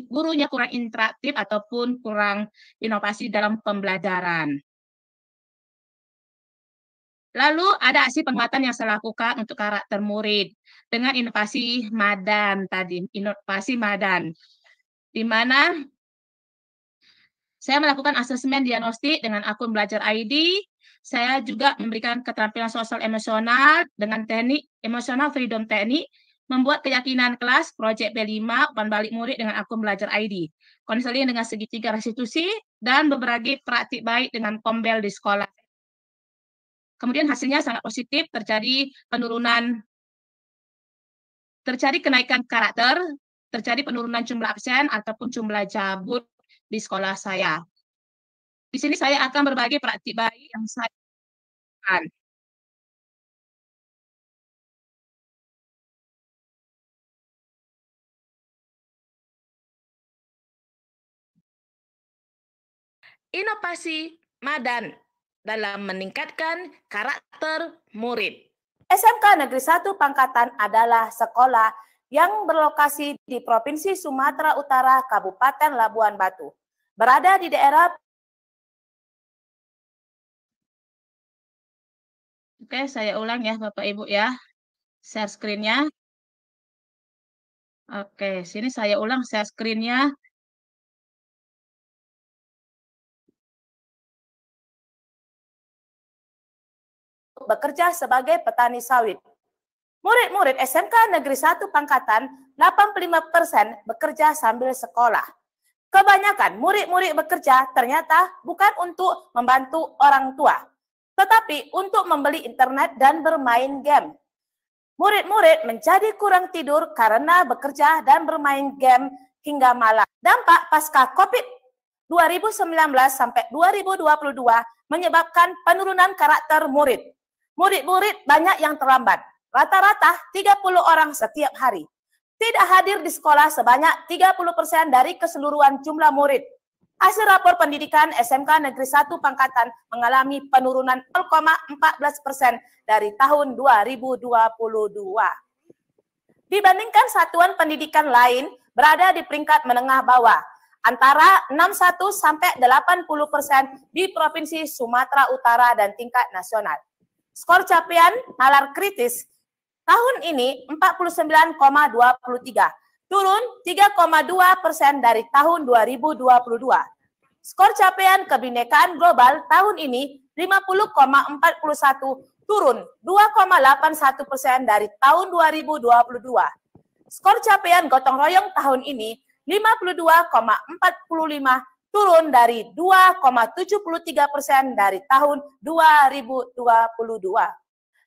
gurunya kurang interaktif ataupun kurang inovasi dalam pembelajaran. Lalu ada aksi penguatan yang saya lakukan untuk karakter murid dengan inovasi Madan tadi, inovasi Madan, di mana saya melakukan asesmen diagnostik dengan akun Belajar ID. Saya juga memberikan keterampilan sosial emosional dengan teknik emosional freedom teknik, membuat keyakinan kelas, proyek B5, umpan balik murid dengan akun Belajar ID, konseling dengan segitiga restitusi, dan berbagi praktik baik dengan Pombel di sekolah. Kemudian hasilnya sangat positif, terjadi kenaikan karakter, terjadi penurunan jumlah absen ataupun jumlah cabut di sekolah saya. Di sini saya akan berbagi praktik baik yang saya lakukan. Inovasi Madan dalam meningkatkan karakter murid. SMK Negeri 1 Pangkatan adalah sekolah yang berlokasi di Provinsi Sumatera Utara, Kabupaten Labuan Batu. Berada di daerah. Oke, saya ulang ya Bapak Ibu ya. Share screen-nya. Oke, sini saya ulang share screen-nya. bekerja sebagai petani sawit. Murid-murid SMK Negeri 1 Pangkatan 85% bekerja sambil sekolah. Kebanyakan murid-murid bekerja ternyata bukan untuk membantu orang tua, tetapi untuk membeli internet dan bermain game. Murid-murid menjadi kurang tidur karena bekerja dan bermain game hingga malam. Dampak pasca COVID 2019 sampai 2022 menyebabkan penurunan karakter murid. Murid-murid banyak yang terlambat, rata-rata 30 orang setiap hari. Tidak hadir di sekolah sebanyak 30% dari keseluruhan jumlah murid. Hasil rapor pendidikan SMK Negeri 1 Pangkatan mengalami penurunan 0,14% dari tahun 2022. Dibandingkan satuan pendidikan lain berada di peringkat menengah bawah, antara 61 sampai 80% di Provinsi Sumatera Utara dan tingkat nasional. Skor capaian nalar kritis tahun ini 49,23, turun 3,2% dari tahun 2022. Skor capaian kebinekaan global tahun ini 50,41, turun 2,81% dari tahun 2022. Skor capaian gotong royong tahun ini 52,45, turun dari 2,73% dari tahun 2022.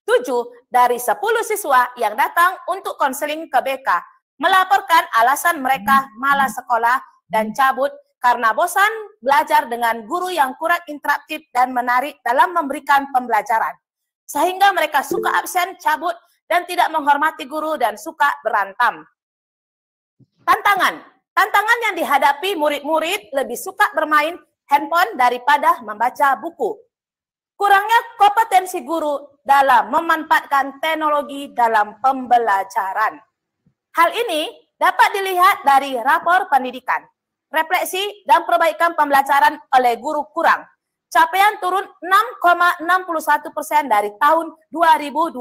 7 dari 10 siswa yang datang untuk konseling ke BK melaporkan alasan mereka malas sekolah dan cabut karena bosan belajar dengan guru yang kurang interaktif dan menarik dalam memberikan pembelajaran. Sehingga mereka suka absen, cabut, dan tidak menghormati guru dan suka berantem. Tantangan yang dihadapi murid-murid lebih suka bermain handphone daripada membaca buku. Kurangnya kompetensi guru dalam memanfaatkan teknologi dalam pembelajaran. Hal ini dapat dilihat dari rapor pendidikan, refleksi dan perbaikan pembelajaran oleh guru kurang. Capaian turun 6,61% dari tahun 2022.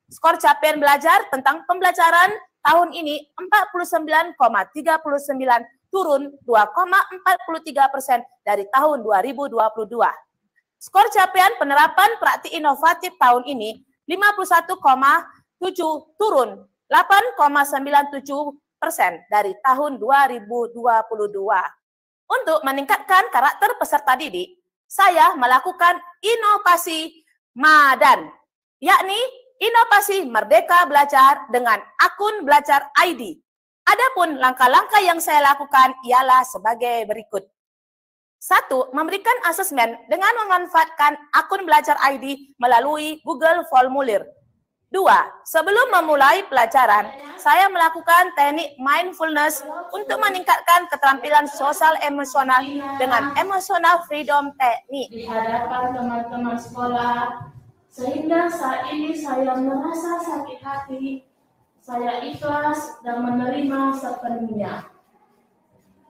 Skor capaian belajar tentang pembelajaran tahun ini 49,39, turun 2,43% dari tahun 2022. Skor capaian penerapan praktik inovatif tahun ini 51,7, turun 8,97% dari tahun 2022. Untuk meningkatkan karakter peserta didik, saya melakukan inovasi MADAN, yakni inovasi Merdeka Belajar dengan akun Belajar ID. Adapun langkah-langkah yang saya lakukan ialah sebagai berikut. 1. Memberikan asesmen dengan memanfaatkan akun Belajar ID melalui Google Formulir. 2. Sebelum memulai pelajaran, saya melakukan teknik mindfulness untuk meningkatkan keterampilan sosial emosional dengan emotional freedom teknik. Di hadapan teman-teman sekolah, sehingga saat ini saya merasa sakit hati, saya ikhlas dan menerima sepenuhnya.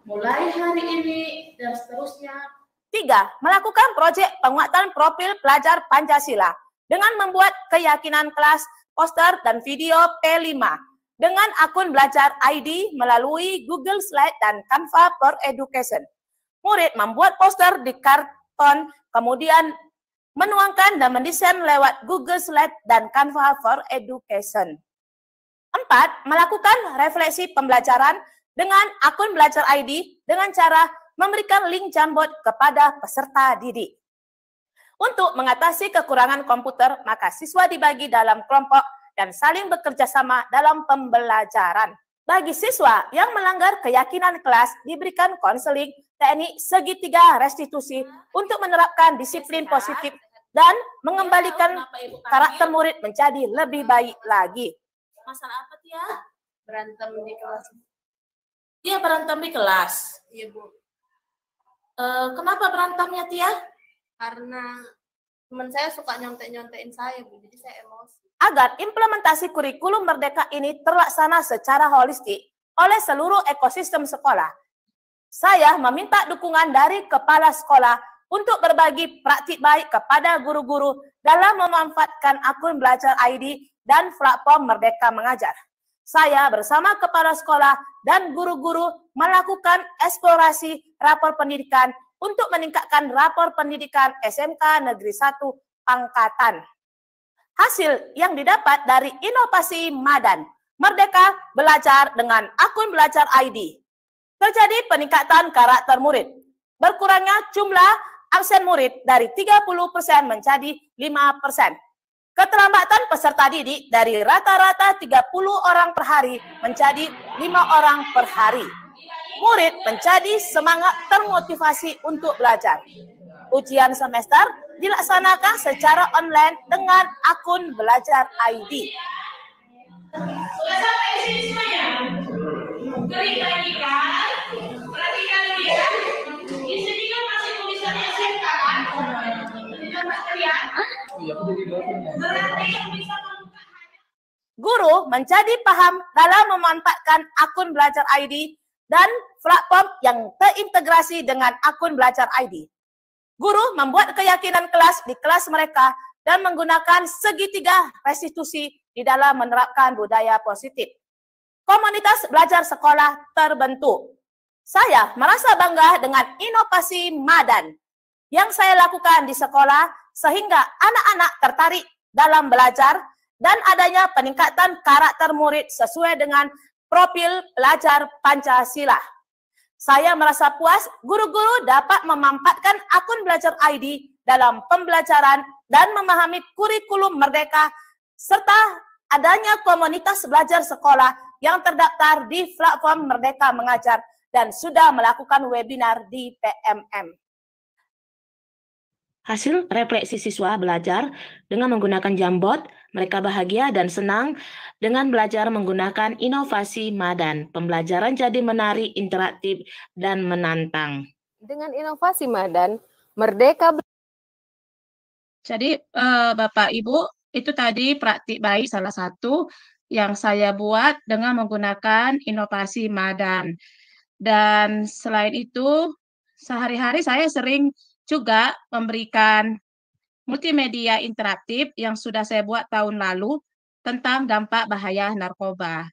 Mulai hari ini dan seterusnya. 3. Melakukan proyek penguatan profil pelajar Pancasila dengan membuat keyakinan kelas, poster, dan video P5 dengan akun Belajar ID melalui Google Slide dan Canva for Education. Murid membuat poster di karton, kemudian menuangkan dan mendesain lewat Google Slide dan Canva for Education. 4. Melakukan refleksi pembelajaran dengan akun Belajar ID dengan cara memberikan link Jamboard kepada peserta didik. Untuk mengatasi kekurangan komputer, maka siswa dibagi dalam kelompok dan saling bekerja sama dalam pembelajaran. Bagi siswa yang melanggar keyakinan kelas, diberikan konseling teknik segitiga restitusi untuk menerapkan disiplin positif dan mengembalikan karakter murid menjadi lebih baik lagi. Masalah apa, Tia? Berantem di kelas. Dia berantem di kelas. Iya, Bu. Kenapa berantemnya, Tia? Karena teman saya suka nyontek-nyontekin saya, Bu. Jadi saya emosi. Agar implementasi kurikulum Merdeka ini terlaksana secara holistik oleh seluruh ekosistem sekolah, saya meminta dukungan dari kepala sekolah untuk berbagi praktik baik kepada guru-guru dalam memanfaatkan akun Belajar ID dan platform Merdeka Mengajar. Saya bersama kepala sekolah dan guru-guru melakukan eksplorasi rapor pendidikan untuk meningkatkan rapor pendidikan SMK Negeri 1 Pangkatan. Hasil yang didapat dari inovasi Madan, Merdeka Belajar dengan akun Belajar ID. Terjadi peningkatan karakter murid. Berkurangnya jumlah absen murid dari 30% menjadi 5%. Keterlambatan peserta didik dari rata-rata 30 orang per hari menjadi 5 orang per hari. Murid menjadi semangat termotivasi untuk belajar. Ujian semester dilaksanakan secara online dengan akun Belajar ID. Sudah sampai di sini semuanya? Klik lagi kan? Perhatikan dulu ya. Di sini kan masih tulisannya SMK kan? Tidak terlihat. Berarti yang bisa Guru menjadi paham dalam memanfaatkan akun Belajar ID dan platform yang terintegrasi dengan akun Belajar ID. Guru membuat keyakinan kelas di kelas mereka dan menggunakan segitiga restitusi di dalam menerapkan budaya positif. Komunitas belajar sekolah terbentuk. Saya merasa bangga dengan inovasi Madan yang saya lakukan di sekolah sehingga anak-anak tertarik dalam belajar dan adanya peningkatan karakter murid sesuai dengan profil pelajar Pancasila. Saya merasa puas guru-guru dapat memanfaatkan akun Belajar ID dalam pembelajaran dan memahami kurikulum Merdeka serta adanya komunitas belajar sekolah yang terdaftar di platform Merdeka Mengajar dan sudah melakukan webinar di PMM. Hasil refleksi siswa belajar dengan menggunakan Jamboard, mereka bahagia dan senang dengan belajar menggunakan inovasi Madan. Pembelajaran jadi menarik, interaktif, dan menantang. Dengan inovasi Madan, Merdeka. Jadi Bapak Ibu, itu tadi praktik baik salah satu yang saya buat dengan menggunakan inovasi Madan. Dan selain itu, sehari-hari saya sering juga memberikan multimedia interaktif yang sudah saya buat tahun lalu tentang dampak bahaya narkoba.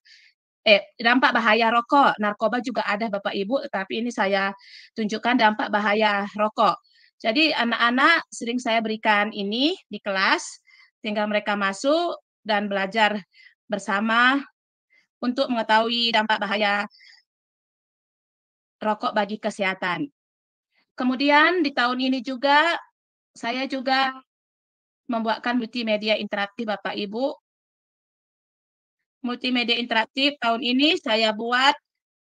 Dampak bahaya rokok. Narkoba juga ada Bapak Ibu, tapi ini saya tunjukkan dampak bahaya rokok. Jadi anak-anak sering saya berikan ini di kelas, tinggal mereka masuk dan belajar bersama untuk mengetahui dampak bahaya rokok bagi kesehatan. Kemudian di tahun ini juga, saya juga membuatkan multimedia interaktif Bapak Ibu. Multimedia interaktif tahun ini saya buat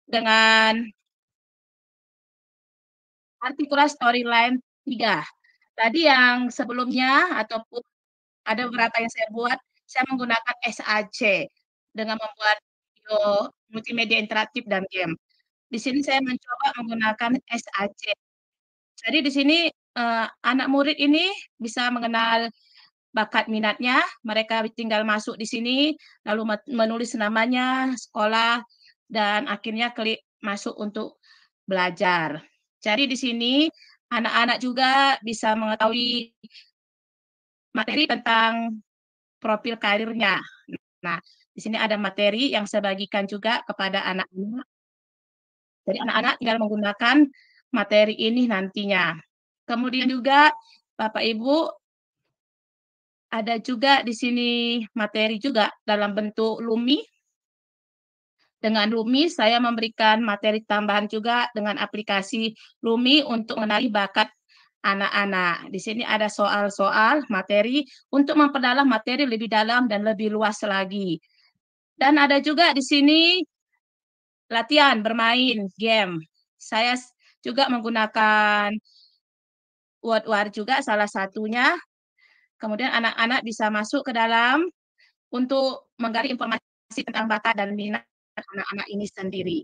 dengan artikulasi storyline 3. Tadi yang sebelumnya ataupun ada beberapa yang saya buat, saya menggunakan SAC dengan membuat video multimedia interaktif dan game. Di sini saya mencoba menggunakan SAC. Jadi di sini anak murid ini bisa mengenal bakat minatnya, mereka tinggal masuk di sini, lalu menulis namanya, sekolah, dan akhirnya klik masuk untuk belajar. Jadi di sini anak-anak juga bisa mengetahui materi tentang profil karirnya. Nah, di sini ada materi yang saya bagikan juga kepada anak-anak. Jadi anak-anak tinggal menggunakan materi ini nantinya. Kemudian juga Bapak Ibu ada juga di sini materi juga dalam bentuk Lumi. Dengan Lumi saya memberikan materi tambahan juga dengan aplikasi Lumi untuk mengenali bakat anak-anak. Di sini ada soal-soal materi untuk memperdalam materi lebih dalam dan lebih luas lagi. Dan ada juga di sini latihan bermain game. Saya juga menggunakan word juga salah satunya. Kemudian anak-anak bisa masuk ke dalam untuk menggali informasi tentang bakat dan minat anak-anak ini sendiri.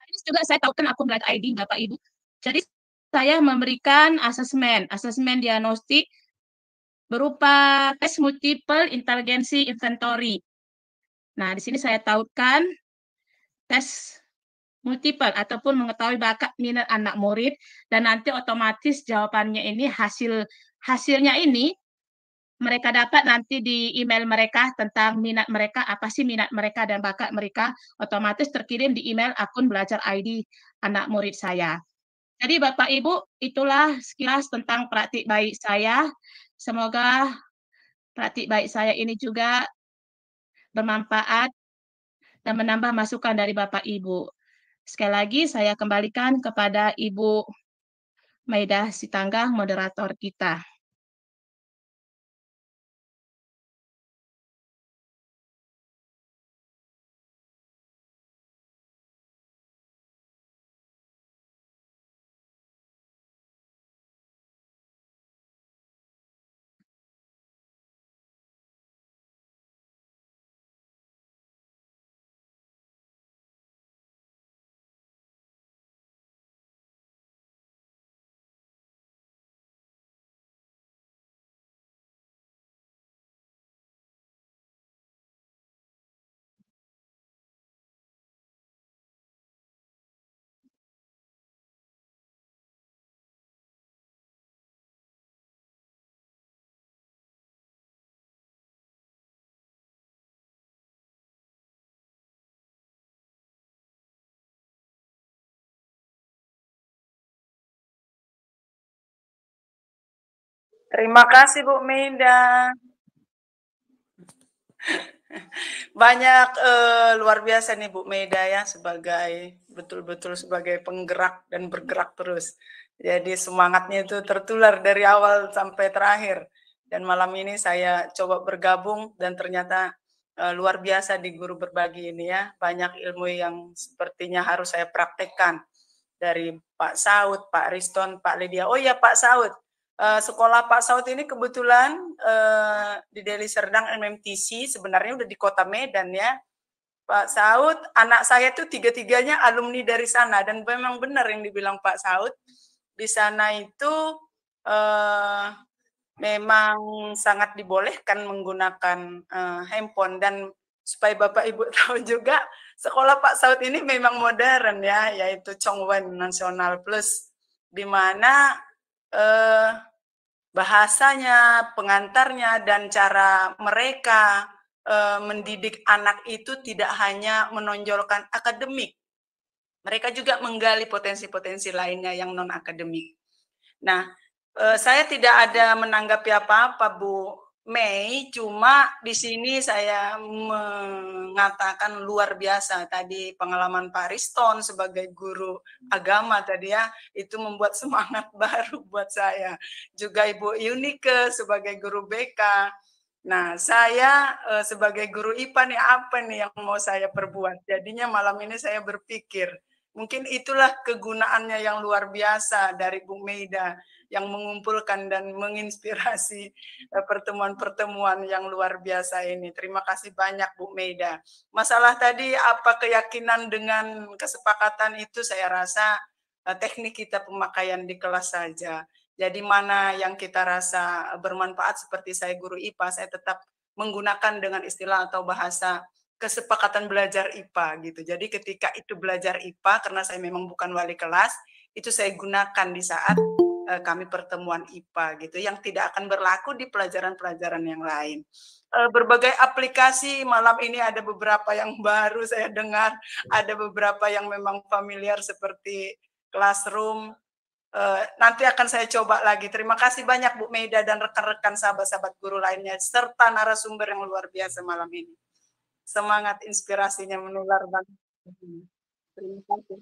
Ini juga saya tahukan akun Belajar ID Bapak Ibu. Jadi saya memberikan asesmen diagnostik berupa tes multiple intelligency inventory. Nah, di sini saya tautkan tes multiple ataupun mengetahui bakat minat anak murid dan nanti otomatis jawabannya ini hasilnya ini mereka dapat nanti di email mereka tentang minat mereka, apa sih minat mereka dan bakat mereka, otomatis terkirim di email akun Belajar ID anak murid saya. Jadi Bapak Ibu, itulah sekilas tentang praktik baik saya. Semoga praktik baik saya ini juga bermanfaat dan menambah masukan dari Bapak Ibu. Sekali lagi saya kembalikan kepada Ibu Maidah Sitanggang, moderator kita. Terima kasih Bu Meida. Banyak luar biasa nih Bu Meida ya, sebagai betul-betul sebagai penggerak dan bergerak terus. Jadi semangatnya itu tertular dari awal sampai terakhir. Dan malam ini saya coba bergabung dan ternyata luar biasa di Guru Berbagi ini ya. Banyak ilmu yang sepertinya harus saya praktekkan dari Pak Saud, Pak Riston, Pak Lydia. Oh ya Pak Saud, sekolah Pak Saud ini kebetulan di Deli Serdang MMTC, sebenarnya udah di Kota Medan ya. Pak Saud, anak saya tuh tiga-tiganya alumni dari sana, dan memang benar yang dibilang Pak Saud, di sana itu memang sangat dibolehkan menggunakan handphone. Dan supaya Bapak Ibu tahu juga, sekolah Pak Saud ini memang modern ya, yaitu Chongwen National Plus, di mana bahasanya, pengantarnya, dan cara mereka mendidik anak itu tidak hanya menonjolkan akademik. Mereka juga menggali potensi-potensi lainnya yang non-akademik. Nah, saya tidak ada menanggapi apa-apa Bu Mei, cuma di sini saya mengatakan luar biasa tadi pengalaman Pak Riston sebagai guru agama tadi ya, itu membuat semangat baru buat saya. Juga Ibu Yunike sebagai guru BK. Nah, saya sebagai guru IPA nih, apa nih yang mau saya perbuat? Jadinya malam ini saya berpikir, mungkin itulah kegunaannya yang luar biasa dari Bu Meida, yang mengumpulkan dan menginspirasi pertemuan-pertemuan yang luar biasa ini. Terima kasih banyak Bu Meida. Masalah tadi apa keyakinan dengan kesepakatan itu, saya rasa teknik kita pemakaian di kelas saja. Jadi mana yang kita rasa bermanfaat, seperti saya guru IPA, saya tetap menggunakan dengan istilah atau bahasa kesepakatan belajar IPA gitu. Jadi ketika itu belajar IPA, karena saya memang bukan wali kelas, itu saya gunakan di saat kami pertemuan IPA gitu, yang tidak akan berlaku di pelajaran-pelajaran yang lain. Berbagai aplikasi malam ini ada beberapa yang baru saya dengar, ada beberapa yang memang familiar seperti Classroom. Nanti akan saya coba lagi. Terima kasih banyak Bu Meida dan rekan-rekan sahabat-sahabat guru lainnya, serta narasumber yang luar biasa malam ini. Semangat inspirasinya menular banget. Terima kasih.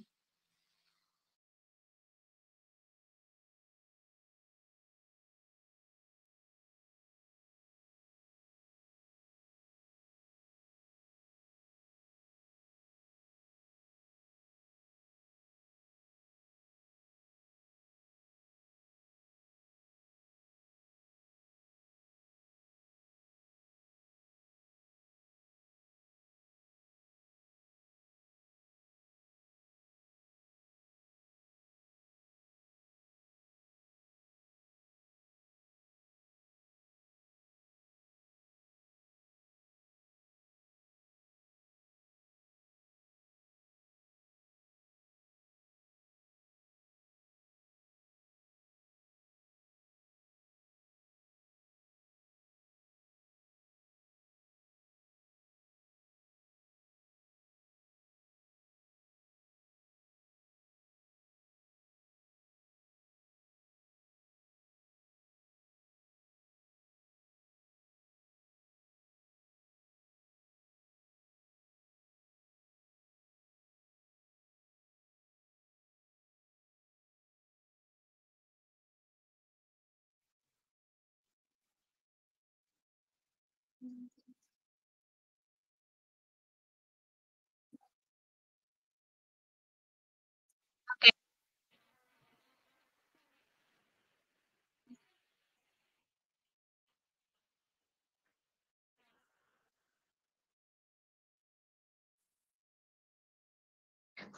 Oke.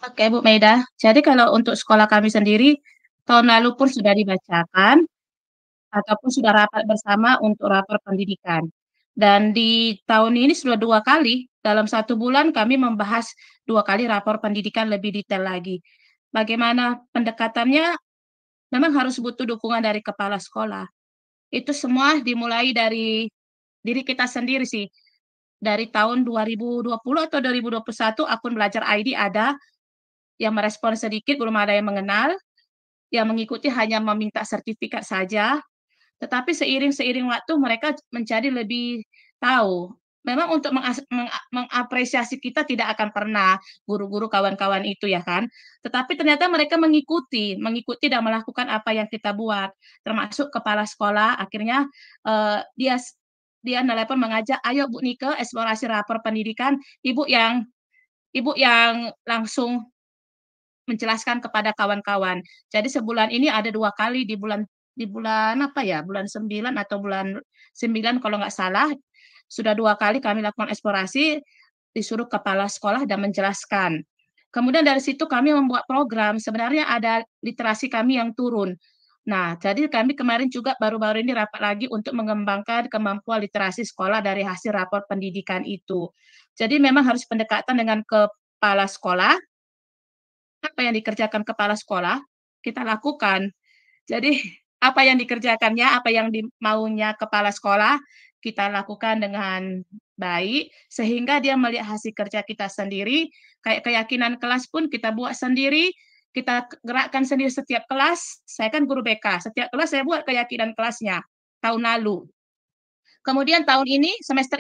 Oke, Bu Maida. Jadi kalau untuk sekolah kami sendiri, tahun lalu pun sudah dibacakan, ataupun sudah rapat bersama untuk rapor pendidikan. Dan di tahun ini sudah 2 kali, dalam 1 bulan kami membahas 2 kali rapor pendidikan lebih detail lagi. Bagaimana pendekatannya, memang harus butuh dukungan dari kepala sekolah. Itu semua dimulai dari diri kita sendiri sih. Dari tahun 2020 atau 2021 akun Belajar ID ada, yang merespon sedikit, belum ada yang mengenal, yang mengikuti hanya meminta sertifikat saja. Tetapi seiring waktu mereka menjadi lebih tahu. Memang untuk mengapresiasi kita tidak akan pernah guru-guru kawan-kawan itu ya kan. Tetapi ternyata mereka mengikuti dan melakukan apa yang kita buat. Termasuk kepala sekolah akhirnya dia nelepon mengajak, "Ayo Bu Nike eksplorasi rapor pendidikan." Ibu yang langsung menjelaskan kepada kawan-kawan. Jadi sebulan ini ada 2 kali di bulan apa ya, bulan 9 atau bulan 9 kalau nggak salah, sudah 2 kali kami lakukan eksplorasi, disuruh kepala sekolah dan menjelaskan. Kemudian dari situ kami membuat program, sebenarnya ada literasi kami yang turun. Nah, jadi kami kemarin juga baru-baru ini rapat lagi untuk mengembangkan kemampuan literasi sekolah dari hasil rapor pendidikan itu. Jadi memang harus pendekatan dengan kepala sekolah, apa yang dikerjakan kepala sekolah, kita lakukan. Jadi, apa yang dikerjakannya, apa yang maunya kepala sekolah, kita lakukan dengan baik, sehingga dia melihat hasil kerja kita sendiri, kayak keyakinan kelas pun kita buat sendiri, kita gerakkan sendiri setiap kelas. Saya kan guru BK, setiap kelas saya buat keyakinan kelasnya, tahun lalu. Kemudian tahun ini, semester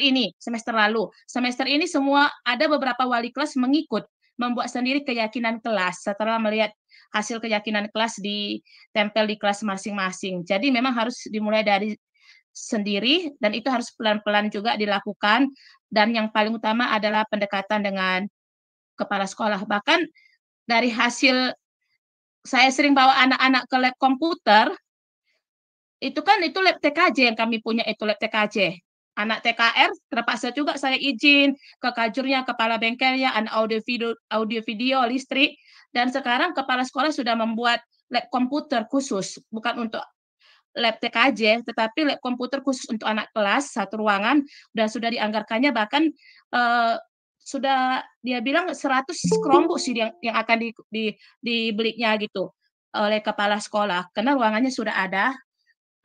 lalu. Semester ini semua ada beberapa wali kelas mengikut, membuat sendiri keyakinan kelas setelah melihat hasil keyakinan kelas ditempel di kelas masing-masing. Jadi memang harus dimulai dari sendiri dan itu harus pelan-pelan juga dilakukan dan yang paling utama adalah pendekatan dengan kepala sekolah. Bahkan dari hasil saya sering bawa anak-anak ke lab komputer, itu lab TKJ yang kami punya itu lab TKJ. Anak TKR terpaksa juga saya izin ke kajurnya, kepala bengkelnya, anak audio video, listrik, dan sekarang kepala sekolah sudah membuat lab komputer khusus, bukan untuk lab TKJ, tetapi lab komputer khusus untuk anak kelas, 1 ruangan, dan sudah dianggarkannya bahkan sudah dia bilang 100 Chromebook sih yang akan dibelinya gitu oleh kepala sekolah, karena ruangannya sudah ada.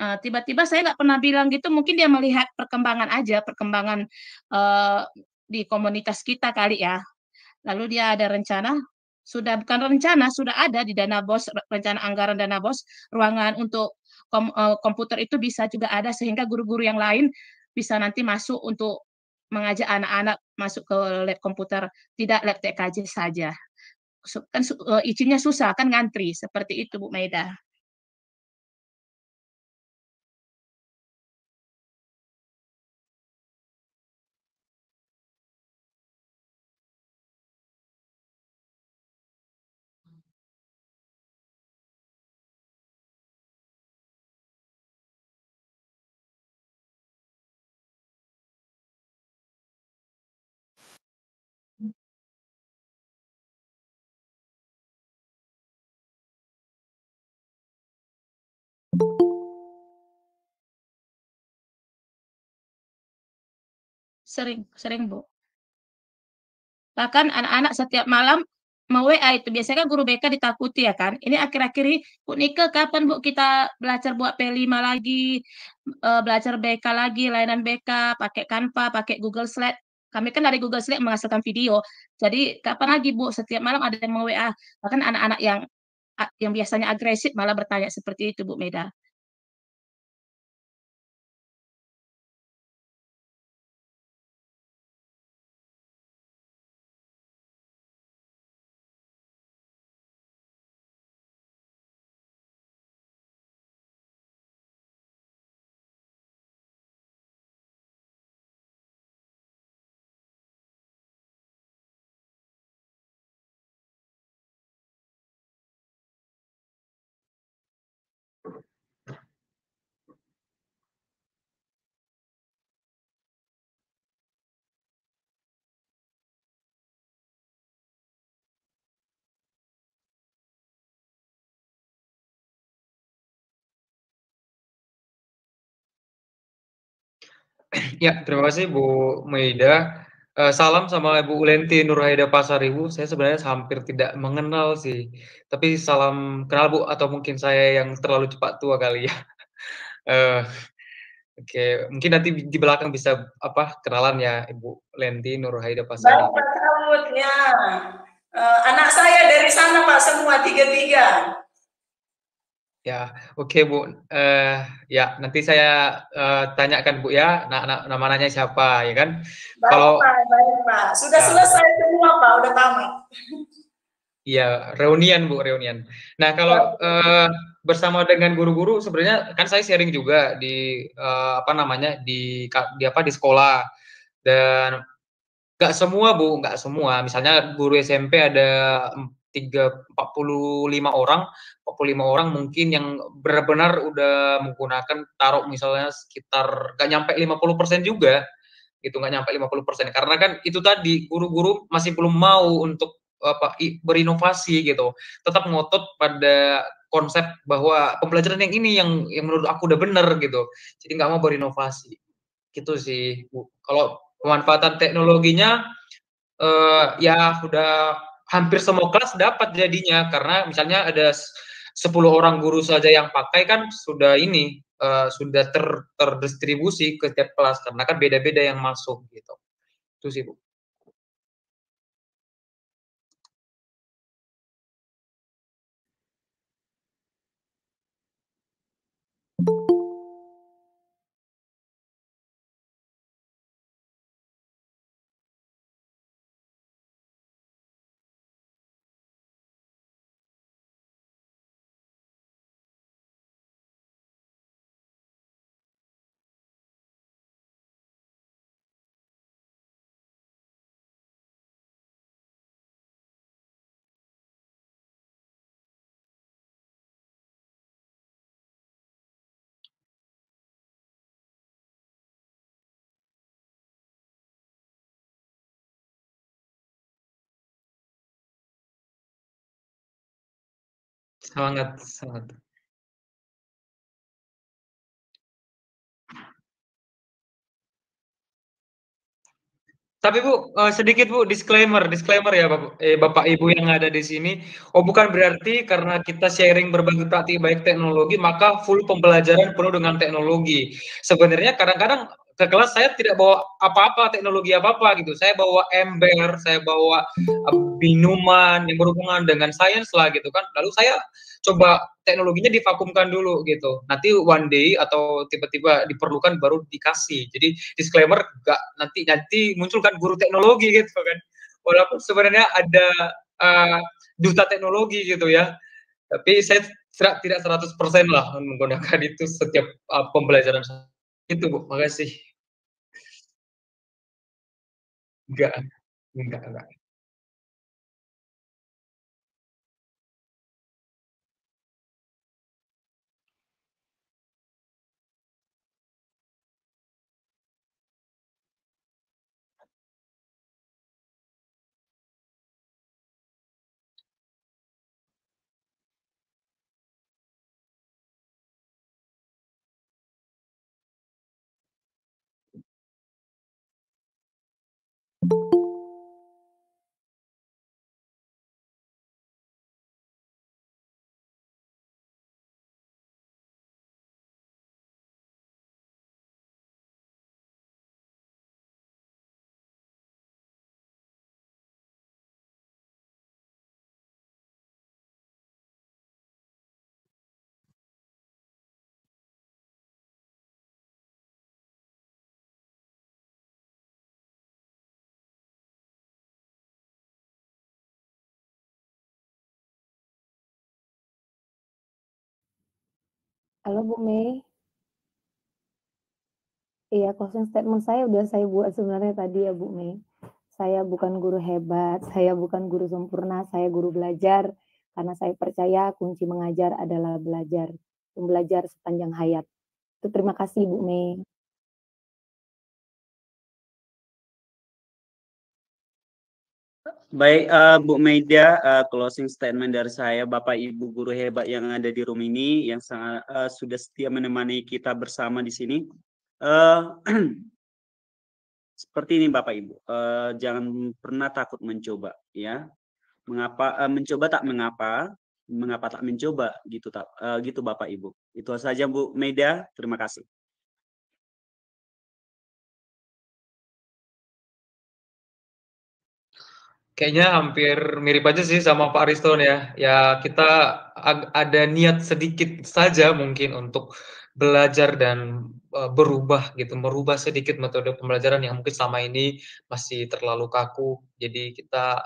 Tiba-tiba saya nggak pernah bilang gitu, mungkin dia melihat perkembangan aja, perkembangan di komunitas kita kali ya. Lalu dia ada rencana, bukan rencana, sudah ada di dana BOS, rencana anggaran dana BOS, ruangan untuk komputer itu bisa juga ada, sehingga guru-guru yang lain bisa nanti masuk untuk mengajak anak-anak masuk ke lab komputer, tidak lab TKJ saja. Kan izinnya susah, kan ngantri, seperti itu Bu Maida. Sering Bu. Bahkan anak-anak setiap malam WA itu, biasanya kan guru BK ditakuti ya kan, ini akhir-akhir ini, "Bu Nike kapan Bu kita belajar buat P5 lagi, belajar BK lagi, layanan BK, pakai Canva, pakai Google Slide." Kami kan dari Google Slide menghasilkan video, jadi, "Kapan lagi Bu?" Setiap malam ada yang WA, bahkan anak-anak yang biasanya agresif malah bertanya seperti itu Bu Maida. Ya, terima kasih Bu Maida. Salam sama Bu Lenti Nurhaida Pasaribu. Saya sebenarnya hampir tidak mengenal sih. Tapi salam kenal Bu, atau mungkin saya yang terlalu cepat tua kali ya. Eh, Oke, mungkin nanti di belakang bisa kenalan ya Ibu Lenti Nurhaida Baik Pasaribu. Pak Saud, ya. Anak saya dari sana Pak semua tiga-tiga. Ya, oke Bu. Ya nanti saya tanyakan Bu ya, namanya siapa ya kan? Kalau Baik Pak. Sudah Ya. selesai semua Pak, udah tamat. Iya, reunian Bu, reunian. Nah kalau bersama dengan guru-guru sebenarnya kan saya sharing juga di di sekolah, dan nggak semua Bu, nggak semua. Misalnya guru SMP ada 45 orang mungkin yang benar-benar udah menggunakan, taruh misalnya sekitar nggak nyampe 50% juga, gitu, nggak nyampe 50%. Karena kan itu tadi, guru-guru masih belum mau untuk berinovasi gitu, tetap ngotot pada konsep bahwa pembelajaran yang ini yang menurut aku udah bener gitu, jadi nggak mau berinovasi, gitu sih Bu. Kalau pemanfaatan teknologinya ya udah hampir semua kelas dapat jadinya, karena misalnya ada 10 orang guru saja yang pakai kan sudah sudah terdistribusi ke setiap kelas, karena kan beda-beda yang masuk gitu. Itu sih Bu. Sangat, sangat. Tapi Bu, sedikit Bu, disclaimer ya Bapak Ibu yang ada di sini. Bukan berarti karena kita sharing berbagi praktik baik teknologi, maka full pembelajaran penuh dengan teknologi. Sebenarnya kadang-kadang ke kelas saya tidak bawa apa-apa, teknologi apa-apa gitu. Saya bawa ember, saya bawa minuman yang berhubungan dengan sains lah gitu kan. Lalu saya coba teknologinya divakumkan dulu gitu. Nanti one day atau tiba-tiba diperlukan baru dikasih. Jadi disclaimer, nggak nanti munculkan guru teknologi gitu kan. Walaupun sebenarnya ada duta teknologi gitu ya. Tapi saya tidak 100% lah menggunakan itu setiap pembelajaran. Itu Bu, makasih. Enggak. Halo Bu Mei. Iya, closing statement saya udah saya buat sebenarnya tadi ya Bu Mei. Saya bukan guru hebat, saya bukan guru sempurna, saya guru belajar karena saya percaya kunci mengajar adalah belajar, belajar sepanjang hayat. Itu terima kasih Bu Mei. Baik, Bu Maida, closing statement dari saya, Bapak Ibu guru hebat yang ada di room ini, yang sangat sudah setia menemani kita bersama di sini. seperti ini Bapak Ibu, jangan pernah takut mencoba ya. Mencoba tak mengapa, mengapa tak mencoba gitu gitu Bapak Ibu. Itu saja Bu Meida, terima kasih. Kayaknya hampir mirip aja sih sama Pak Ariston ya. Ya kita ada niat sedikit saja mungkin untuk belajar dan berubah gitu, merubah sedikit metode pembelajaran yang mungkin selama ini masih terlalu kaku. Jadi kita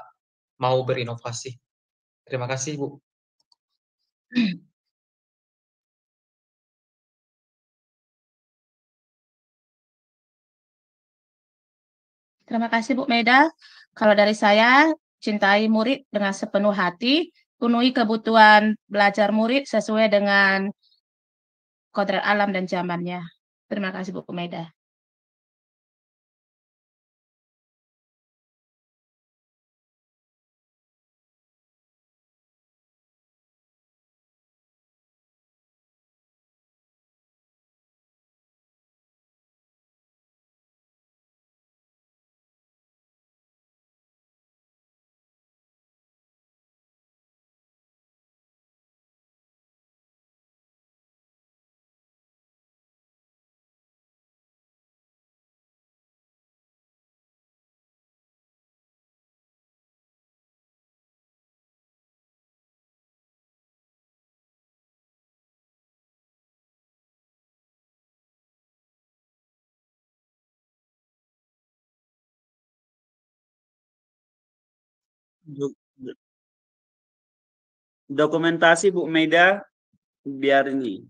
mau berinovasi. Terima kasih, Bu. Terima kasih Bu Meda. Kalau dari saya, cintai murid dengan sepenuh hati, penuhi kebutuhan belajar murid sesuai dengan kodrat alam dan zamannya. Terima kasih Bu Meda. Dokumentasi Bu Meida biar ini